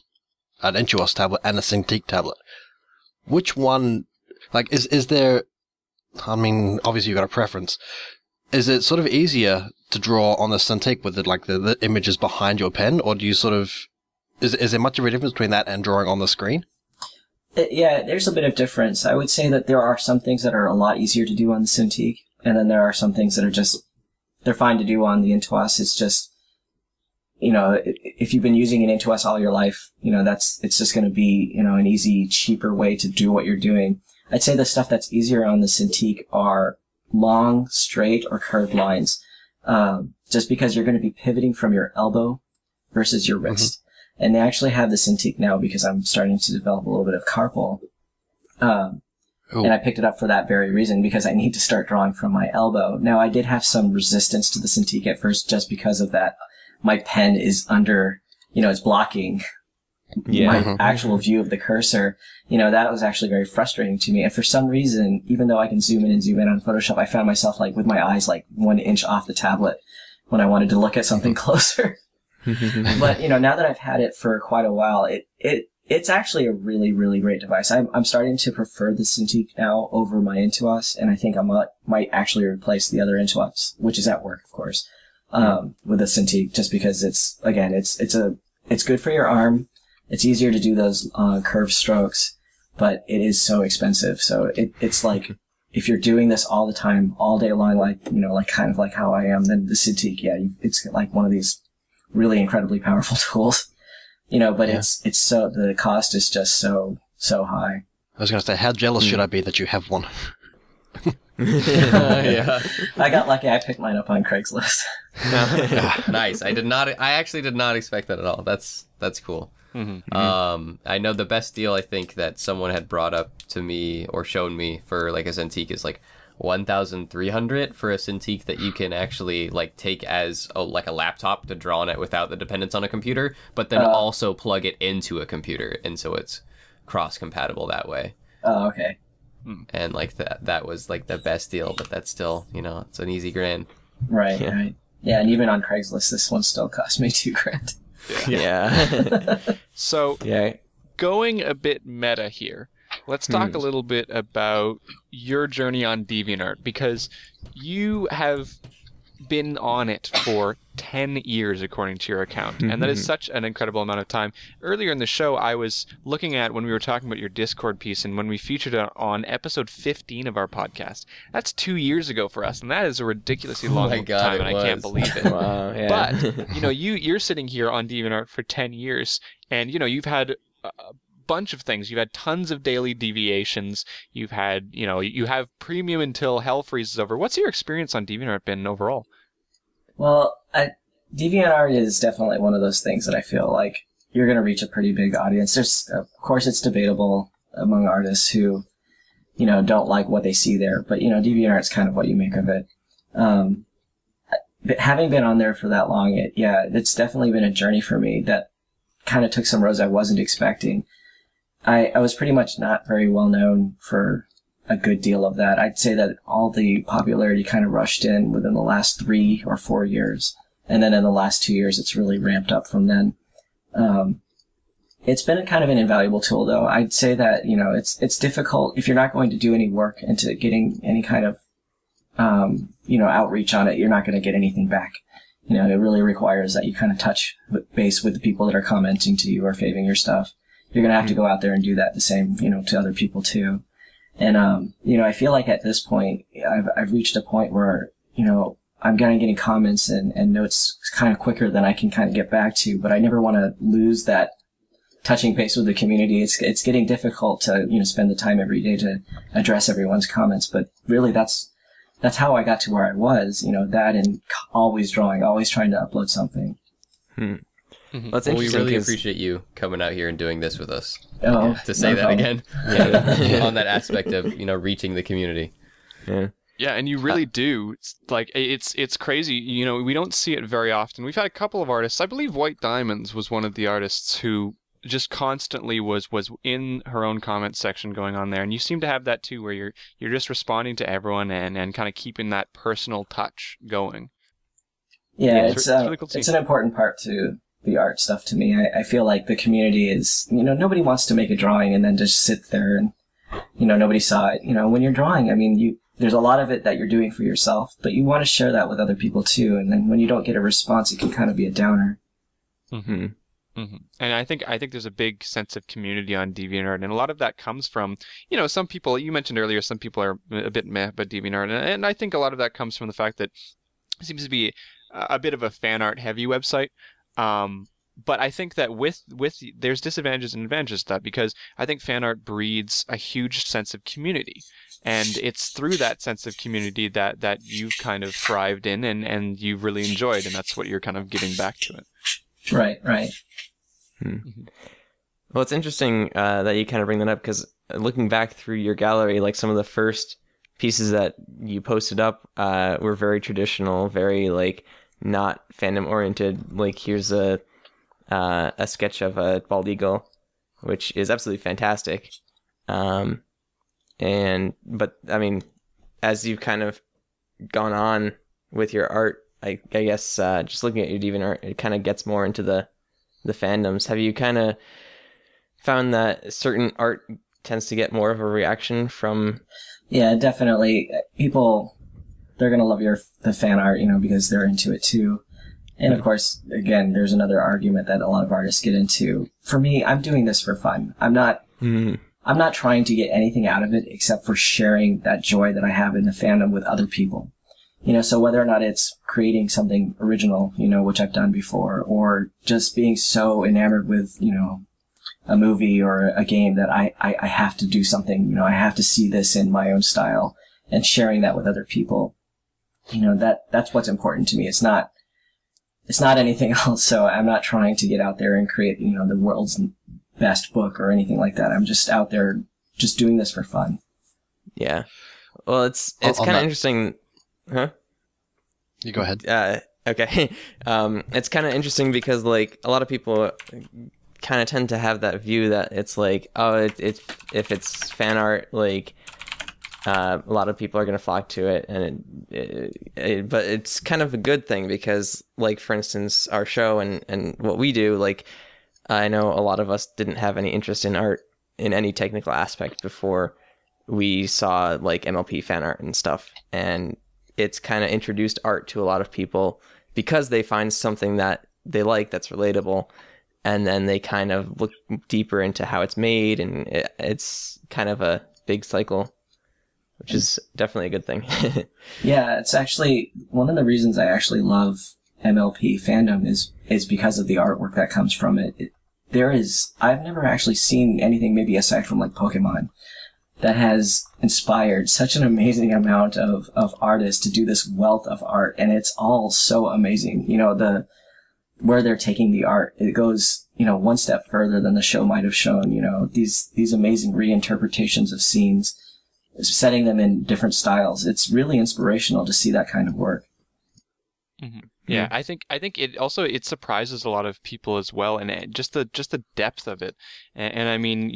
D: an Intuos tablet, and a Cintiq tablet. Which one, like, is there? I mean, obviously you've got a preference. Is it sort of easier to draw on the Cintiq with the images behind your pen, or do you sort of is there much of a difference between that and drawing on the screen?
E: Yeah, there's a bit of difference. I would say that there are some things that are a lot easier to do on the Cintiq. And then there are some things that are just, they're fine to do on the Intuos. It's just, if you've been using an Intuos all your life, it's just going to be, an easy, cheaper way to do what you're doing. I'd say the stuff that's easier on the Cintiq are long, straight, or curved lines. Just because you're going to be pivoting from your elbow versus your wrist. And they actually have the Cintiq now because I'm starting to develop a little bit of carpal. And I picked it up for that very reason, because I need to start drawing from my elbow. Now, I did have some resistance to the Cintiq at first just because of that. My pen is under, it's blocking my actual view of the cursor. That was actually very frustrating to me. And for some reason, even though I can zoom in and zoom in on Photoshop, I found myself with my eyes 1 inch off the tablet when I wanted to look at something closer. But, now that I've had it for quite a while, it's actually a really, really great device. I'm starting to prefer the Cintiq now over my Intuos, and I think I might actually replace the other Intuos, which is at work, of course, with the Cintiq, just because it's good for your arm. It's easier to do those curved strokes, but it is so expensive. So it's like, if you're doing this all the time, all day long, kind of like how I am, then the Cintiq, it's like one of these really incredibly powerful tools. But it's so, the cost is just so high.
D: I was going to say, how jealous should I be that you have one?
B: Yeah.
E: I got lucky. I picked mine up on Craigslist.
B: Nice. I actually did not expect that at all. That's cool. I know the best deal I think that someone had brought up to me or shown me for a Cintiq is 1,300 for a Cintiq that you can actually take as a laptop to draw on it without the dependence on a computer, but then also plug it into a computer, and so it's cross compatible that way.
E: Oh, okay.
B: And that was the best deal, but that's still it's an easy grand.
E: Right. Right. Yeah, and even on Craigslist, this one still cost me $2,000.
C: Yeah.
A: So going a bit meta here. Let's talk a little bit about your journey on DeviantArt, because you have been on it for 10 years, according to your account, and that is such an incredible amount of time. Earlier in the show, I was looking at when we were talking about your Discord piece, and when we featured it on episode 15 of our podcast. That's 2 years ago for us, and that is a ridiculously long time, and I can't believe it.
C: Wow, yeah.
A: But, you're sitting here on DeviantArt for 10 years, and, you've had bunch of things. You've had tons of daily deviations. You've had, you have premium until hell freezes over. What's your experience on DeviantArt been overall?
E: Well, DeviantArt is definitely one of those things that I feel like you're going to reach a pretty big audience. Of course, it's debatable among artists who, don't like what they see there, but, DeviantArt's kind of what you make of it. But having been on there for that long, it's definitely been a journey for me that kind of took some roads I wasn't expecting. I was pretty much not very well known for a good deal of that. I'd say that all the popularity kind of rushed in within the last 3 or 4 years. And then in the last 2 years, it's really ramped up from then. It's been kind of an invaluable tool, though. I'd say that, it's difficult if you're not going to do any work into getting any kind of, outreach on it. You're not going to get anything back. It really requires that you kind of touch base with the people that are commenting to you or faving your stuff. You're going to have to go out there and do that the same, to other people too. And, I feel like at this point, I've reached a point where, I'm getting comments and notes kind of quicker than I can kind of get back to, but I never want to lose that touching base with the community. It's getting difficult to, spend the time every day to address everyone's comments, but really that's how I got to where I was, that and always drawing, always trying to upload something.
C: Well, it's
B: we
C: interesting
B: really appreciate you coming out here and doing this with us.
E: Oh,
B: To say that again. On that aspect of, reaching the community.
C: Yeah.
A: Yeah, and you really do. It's crazy. We don't see it very often. We've had a couple of artists. I believe White Diamonds was one of the artists who just constantly was in her own comment section going on there, and you seem to have that too, where you're just responding to everyone and kind of keeping that personal touch going.
E: Yeah,
A: it's really cool to see.
E: It's an important part to the art stuff to me. I feel like the community is, nobody wants to make a drawing and then just sit there and, nobody saw it. When you're drawing, there's a lot of it that you're doing for yourself, but you want to share that with other people too. And then when you don't get a response, it can kind of be a downer.
A: And I think there's a big sense of community on DeviantArt, and a lot of that comes from, some people, you mentioned earlier, some people are a bit meh about DeviantArt, and I think a lot of that comes from the fact that it seems to be a bit of a fan art heavy website. But I think that with there's disadvantages and advantages to that, because I think fan art breeds a huge sense of community. And it's through that sense of community that you've kind of thrived in and you've really enjoyed, and that's what you're kind of giving back to it.
E: Right.
C: Well, it's interesting that you kind of bring that up, because looking back through your gallery, like some of the first pieces that you posted up were very traditional, very like not fandom oriented. Like here's a sketch of a bald eagle, which is absolutely fantastic. But I mean, as you've kind of gone on with your art, I guess just looking at your DeviantArt, it kind of gets more into the fandoms. Have you kind of found that certain art tends to get more of a reaction from?
E: Yeah, definitely. People, they're gonna love the fan art, because they're into it too. And of course, again, there's another argument that a lot of artists get into. For me, I'm doing this for fun. I'm not trying to get anything out of it except for sharing that joy that I have in the fandom with other people. So whether or not it's creating something original, which I've done before, or just being so enamored with, a movie or a game that I have to do something, I have to see this in my own style, and sharing that with other people, that's what's important to me. It's not anything else. So I'm not trying to get out there and create, the world's best book or anything like that. I'm just out there just doing this for fun.
C: Yeah. Well, it's kind of interesting. Huh?
D: You go ahead.
C: Okay. It's kind of interesting because like a lot of people kind of tend to have that view that it's like, oh, if it's fan art, like a lot of people are going to flock to it, and but it's kind of a good thing because, like, for instance, our show and what we do, like, I know a lot of us didn't have any interest in art in any technical aspect before we saw like MLP fan art and stuff, and it's kind of introduced art to a lot of people because they find something that they like that's relatable, and then they kind of look deeper into how it's made, and it's kind of a big cycle, which is definitely a good thing.
E: Yeah, it's actually one of the reasons I actually love MLP fandom is because of the artwork that comes from it. I've never actually seen anything, maybe aside from like Pokemon, that has inspired such an amazing amount of artists to do this wealth of art, and it's all so amazing. Where they're taking the art, it goes, one step further than the show might have shown, these amazing reinterpretations of scenes, setting them in different styles. It's really inspirational to see that kind of work.
A: Mm-hmm. Yeah, I think it surprises a lot of people as well, and just the depth of it. And I mean,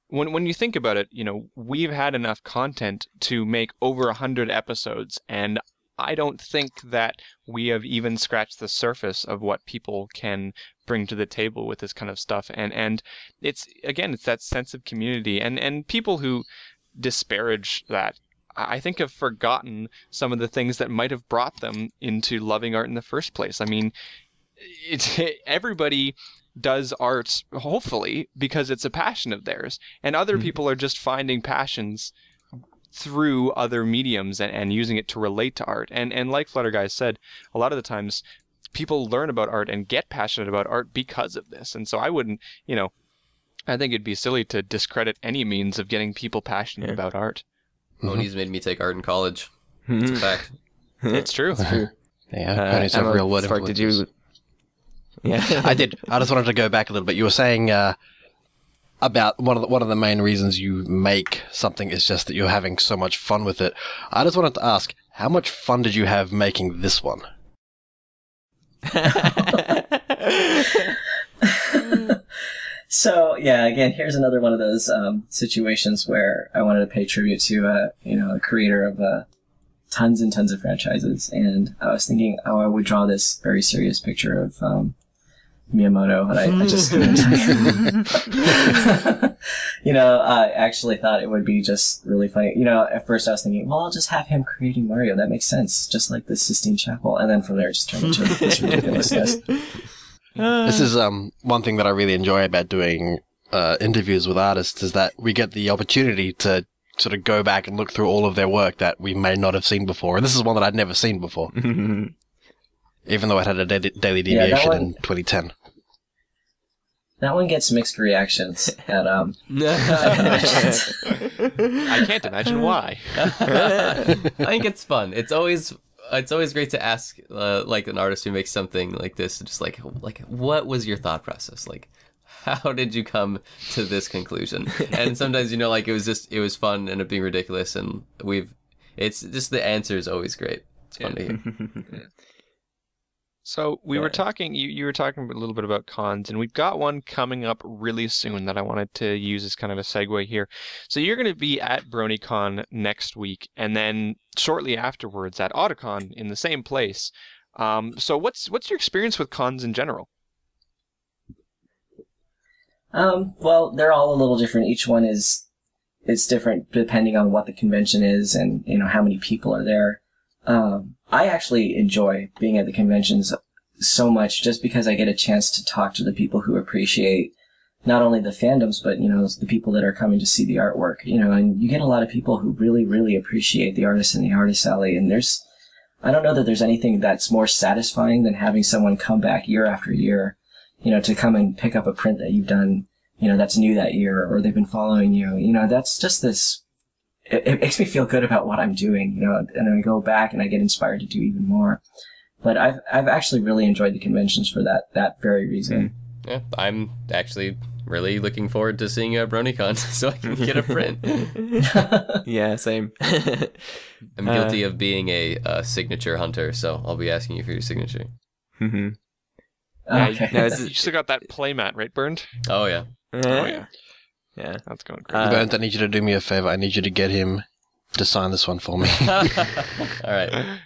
A: when you think about it, we've had enough content to make over 100 episodes, and I don't think that we have even scratched the surface of what people can bring to the table with this kind of stuff. And it's that sense of community, and people who disparage that, I think, have forgotten some of the things that might have brought them into loving art in the first place. I mean, everybody does art, hopefully, because it's a passion of theirs, and other people are just finding passions through other mediums and using it to relate to art. And like Flutterguy said, a lot of the times people learn about art and get passionate about art because of this. And so I wouldn't, I think it'd be silly to discredit any means of getting people passionate about art.
B: Ponies made me take art in college. It's a fact.
A: It's true.
D: Yeah, ponies have real word influences.
C: Yeah,
D: I did. I just wanted to go back a little bit. You were saying about one of the main reasons you make something is just that you're having so much fun with it. I just wanted to ask, how much fun did you have making this one?
E: So yeah, again, here's another one of those situations where I wanted to pay tribute to a creator of tons and tons of franchises, and I was thinking, I would draw this very serious picture of Miyamoto, but I just I actually thought it would be just really funny. At first I was thinking, well, I'll just have him creating Mario. That makes sense, just like the Sistine Chapel. And then from there, it just turned into this ridiculousness.
D: This is one thing that I really enjoy about doing interviews with artists is that we get the opportunity to sort of go back and look through all of their work that we may not have seen before. And this is one that I'd never seen before, even though it had a daily deviation in 2010.
E: That one gets mixed reactions at
A: I can't imagine why.
B: I think it's fun. It's always great to ask like an artist who makes something like this, just like what was your thought process? Like, how did you come to this conclusion? And sometimes, you know, like it was fun and it being ridiculous, and it's just the answer is always great. It's fun to hear.
A: So we were talking, you were talking a little bit about cons, and we've got one coming up really soon that I wanted to use as kind of a segue here. So you're going to be at BronyCon next week, and then shortly afterwards at Otakon in the same place. So what's your experience with cons in general?
E: Well, they're all a little different. Each one it's different depending on what the convention is and, you know, how many people are there. I actually enjoy being at the conventions so much just because I get a chance to talk to the people who appreciate not only the fandoms, but, you know, the people that are coming to see the artwork, you know, and you get a lot of people who really, really appreciate the artists in the artist alley. And I don't know that there's anything that's more satisfying than having someone come back year after year, you know, to come and pick up a print that you've done, you know, that's new that year, or they've been following you. You know, that's just this. It makes me feel good about what I'm doing, you know, and I go back and I get inspired to do even more. But I've actually really enjoyed the conventions for that very reason.
B: Yeah, I'm actually really looking forward to seeing a BronyCon so I can get a print.
C: Yeah, same.
B: I'm guilty of being a signature hunter, so I'll be asking you for your signature.
C: Mm-hmm.
E: Okay.
A: You still got that playmat, right, Burned?
B: Oh yeah.
A: Oh yeah.
C: Yeah,
A: That's going great.
D: Bernd, I need you to do me a favor. I need you to get him to sign this one for me.
B: All right.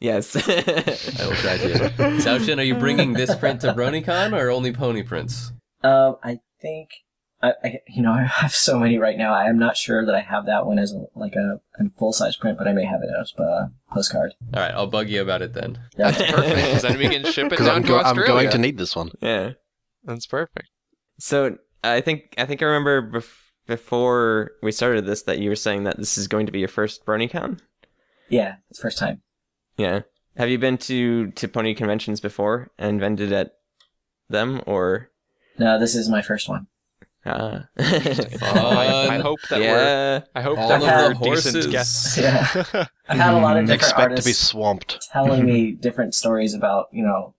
C: Yes.
B: I will try to. TsaoShin, are you bringing this print to BronyCon or only pony prints?
E: I think I have so many right now. I am not sure that I have that one as a full-size print, but I may have it as a postcard.
B: All right, I'll bug you about it then.
A: That's perfect, because then we can ship it down to Australia.
D: I'm going to need this one.
C: Yeah.
A: That's perfect.
C: So I think I remember before we started this that you were saying that this is going to be your first BronyCon?
E: Yeah, it's first time.
C: Yeah. Have you been to pony conventions before and vended at them, or?
E: No, this is my first one.
A: I hope that we're decent guests.
E: Yeah. I've had a lot of different
D: Expect
E: artists
D: to be swamped.
E: telling me different stories about, you know,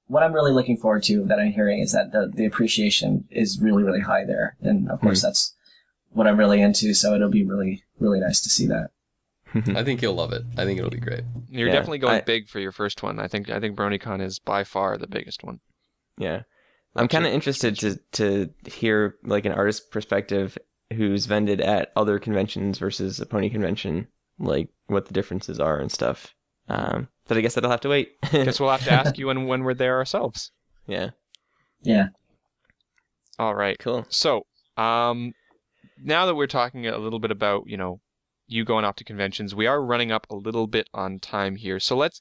E: what I'm really looking forward to that I'm hearing is that the appreciation is really, really high there. And of course that's what I'm really into. So it'll be really, really nice to see that.
B: I think you'll love it. I think it'll be great.
A: You're definitely going big for your first one. I think BronyCon is by far the biggest one.
C: Yeah. I'm kind of interested to hear like an artist perspective who's vended at other conventions versus a pony convention, like what the differences are and stuff. But I guess that'll have to wait.
A: Guess we'll have to ask you when we're there ourselves.
C: Yeah.
E: Yeah.
A: All right.
C: Cool.
A: So, now that we're talking a little bit about, you know, you going off to conventions, we are running up a little bit on time here. So let's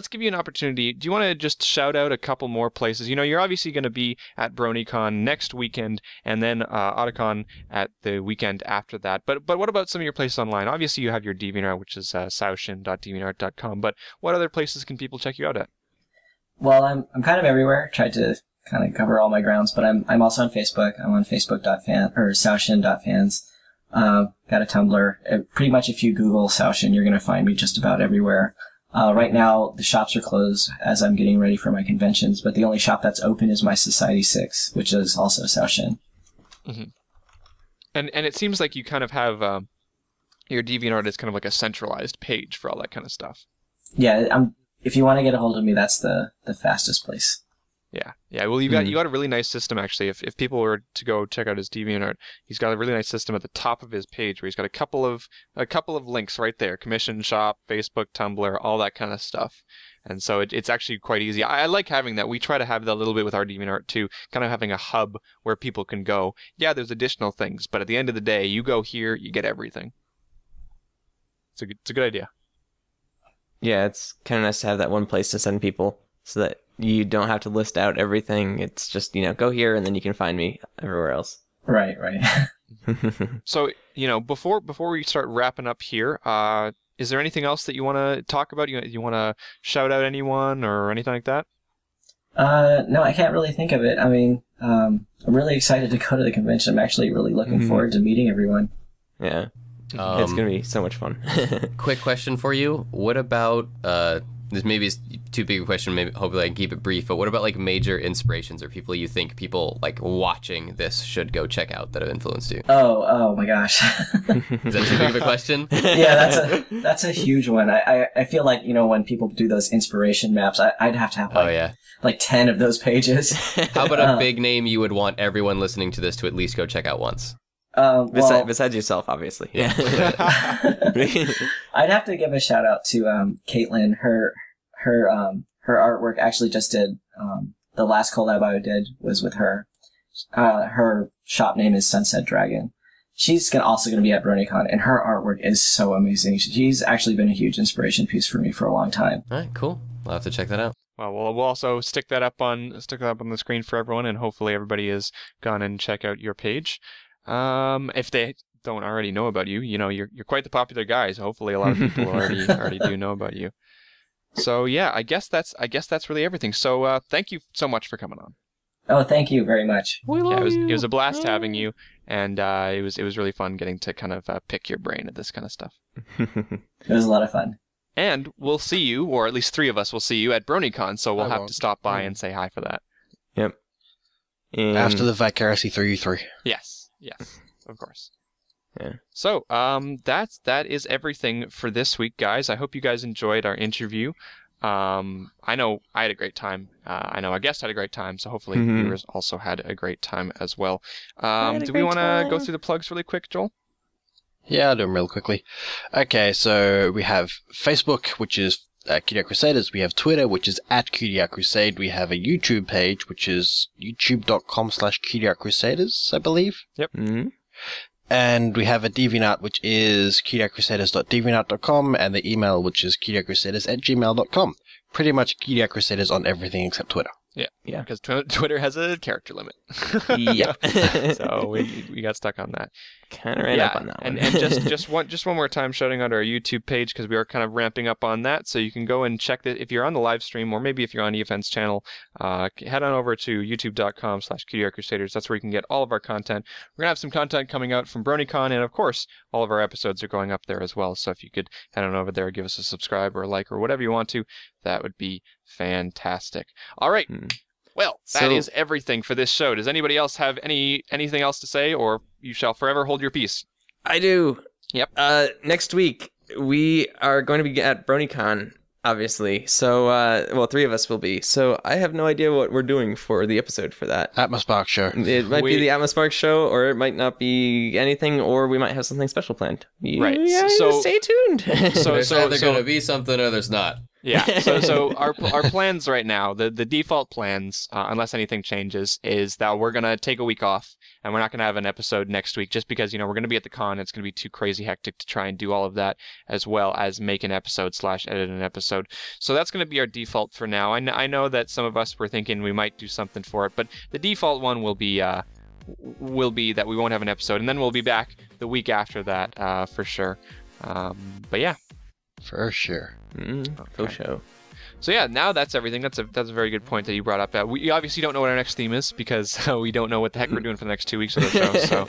A: give you an opportunity. Do you want to just shout out a couple more places? You know, you're obviously going to be at BronyCon next weekend, and then Otakon at the weekend after that. But what about some of your places online? Obviously, you have your DeviantArt, which is tsaoshin.deviantart.com. But what other places can people check you out at?
E: Well, I'm kind of everywhere. Tried to kind of cover all my grounds, but I'm also on Facebook. I'm on facebook.fan or tsaoshin.fans. Got a Tumblr. Pretty much if you Google TsaoShin, you're going to find me just about everywhere. Right now, the shops are closed as I'm getting ready for my conventions, but the only shop that's open is my Society 6, which is also TsaoShin.
A: Mm-hmm. And it seems like you kind of have your DeviantArt is kind of like a centralized page for all that kind of stuff.
E: Yeah, if you want to get a hold of me, that's the fastest place.
A: Yeah. Well, you got a really nice system actually. If people were to go check out his DeviantArt, he's got a really nice system at the top of his page where he's got a couple of links right there: commission shop, Facebook, Tumblr, all that kind of stuff. And so it's actually quite easy. I like having that. We try to have that a little bit with our DeviantArt too, kind of having a hub where people can go. Yeah, there's additional things, but at the end of the day, you go here, you get everything. It's a good idea.
C: Yeah, it's kind of nice to have that one place to send people so that you don't have to list out everything. It's just, go here and then you can find me everywhere else.
E: Right.
A: So, before we start wrapping up here, is there anything else that you want to talk about? You want to shout out anyone or anything like that?
E: No, I can't really think of it. I mean, I'm really excited to go to the convention. I'm actually really looking forward to meeting everyone.
C: Yeah. It's going to be so much fun.
B: Quick question for you. What about, this maybe is too big a question, maybe hopefully I can keep it brief, but what about like major inspirations or people you think people like watching this should go check out that have influenced you?
E: Oh my gosh.
B: Is that too big of a question?
E: Yeah, that's a huge one. I feel like, when people do those inspiration maps, I'd have to have like 10 of those pages.
B: How about a big name you would want everyone listening to this to at least go check out once?
C: Besides yourself, obviously.
B: Yeah.
E: I'd have to give a shout out to Caitlin. Her artwork actually just did the last collab I did was with her. Her shop name is Sunset Dragon. She's also going to be at BronyCon, and her artwork is so amazing. She's actually been a huge inspiration piece for me for a long time.
B: All right, cool. I'll have to check that out.
A: Well, we'll also stick that up on the screen for everyone, and hopefully everybody has gone and check out your page. If they don't already know about you, you're quite the popular guy, so hopefully a lot of people already do know about you. So yeah, I guess that's really everything. So thank you so much for coming on.
E: Oh, thank you very much.
A: It was a blast having you, and it was really fun getting to kind of pick your brain at this kind of stuff.
E: It was a lot of fun.
A: And we'll see you, or at least 3 of us will see you at BronyCon, so we'll have to stop by and say hi for that.
C: Yep. And
D: After the Vicariously Through You 3.
A: Yes, of course.
C: Yeah.
A: So, that is everything for this week, guys. I hope you guys enjoyed our interview. I know I had a great time. I know our guest had a great time, so hopefully viewers also had a great time as well. Do we want to go through the plugs really quick, Joel?
D: Yeah, I'll do them real quickly. Okay, so we have Facebook, which is Cutie Art Crusaders. We have Twitter, which is @Cutie Art Crusade. We have a YouTube page, which is youtube.com/Cutie Art Crusaders, I believe.
A: Yep.
C: Mm-hmm.
D: And we have a DeviantArt, which is cutieartcrusaders.deviantart.com, and the email, which is cutieartcrusaders@gmail.com. Pretty much Cutie Art Crusaders on everything except Twitter.
A: Yeah. Because Twitter has a character limit.
C: Yeah.
A: So we got stuck on that.
C: Kind of ran up on that one.
A: And just one more time shouting out our YouTube page because we are kind of ramping up on that. So you can go and check that if you're on the live stream, or maybe if you're on EFN's channel, head on over to youtube.com/Cutie Art Crusaders. That's where you can get all of our content. We're gonna have some content coming out from BronyCon, and of course, all of our episodes are going up there as well. So if you could head on over there, give us a subscribe or a like or whatever you want to, that would be fantastic. All right. Well, that is everything for this show. Does anybody else have anything else to say, or you shall forever hold your peace?
C: I do.
A: Yep.
C: Next week, we are going to be at BronyCon, obviously. So, 3 of us will be. So I have no idea what we're doing for the episode for that.
D: Atmospark show.
C: It might be the Atmospark show, or it might not be anything, or we might have something special planned.
A: Right.
C: So stay tuned.
B: There's either going to be something or there's not.
A: Yeah. So our plans right now, the default plans, unless anything changes, is that we're gonna take a week off, and we're not gonna have an episode next week, just because we're gonna be at the con. It's gonna be too crazy hectic to try and do all of that, as well as make an episode / edit an episode. So that's gonna be our default for now. I know that some of us were thinking we might do something for it, but the default one will be that we won't have an episode, and then we'll be back the week after that for sure. But yeah.
D: For sure.
C: For sure.
A: So yeah, now that's everything. That's a very good point that you brought up. We obviously don't know what our next theme is because we don't know what the heck we're doing for the next 2 weeks of the show. So,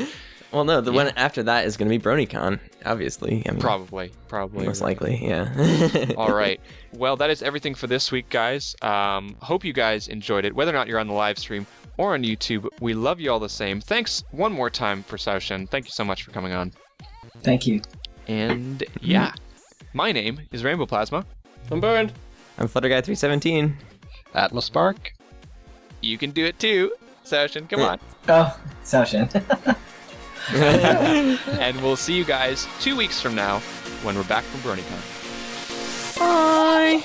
C: well, no, the one after that is going to be BronyCon, obviously. I mean,
A: probably,
C: most likely, yeah.
A: All right. Well, that is everything for this week, guys. Hope you guys enjoyed it, whether or not you're on the live stream or on YouTube. We love you all the same. Thanks one more time for TsaoShin. Thank you so much for coming on.
E: Thank you.
A: And yeah. My name is Rainbow Plasma.
B: I'm Burned.
C: I'm Flutterguy317.
D: Atmospark.
A: You can do it too. TsaoShin, come on.
E: Oh, TsaoShin.
A: And we'll see you guys 2 weeks from now when we're back from BronyCon.
C: Bye.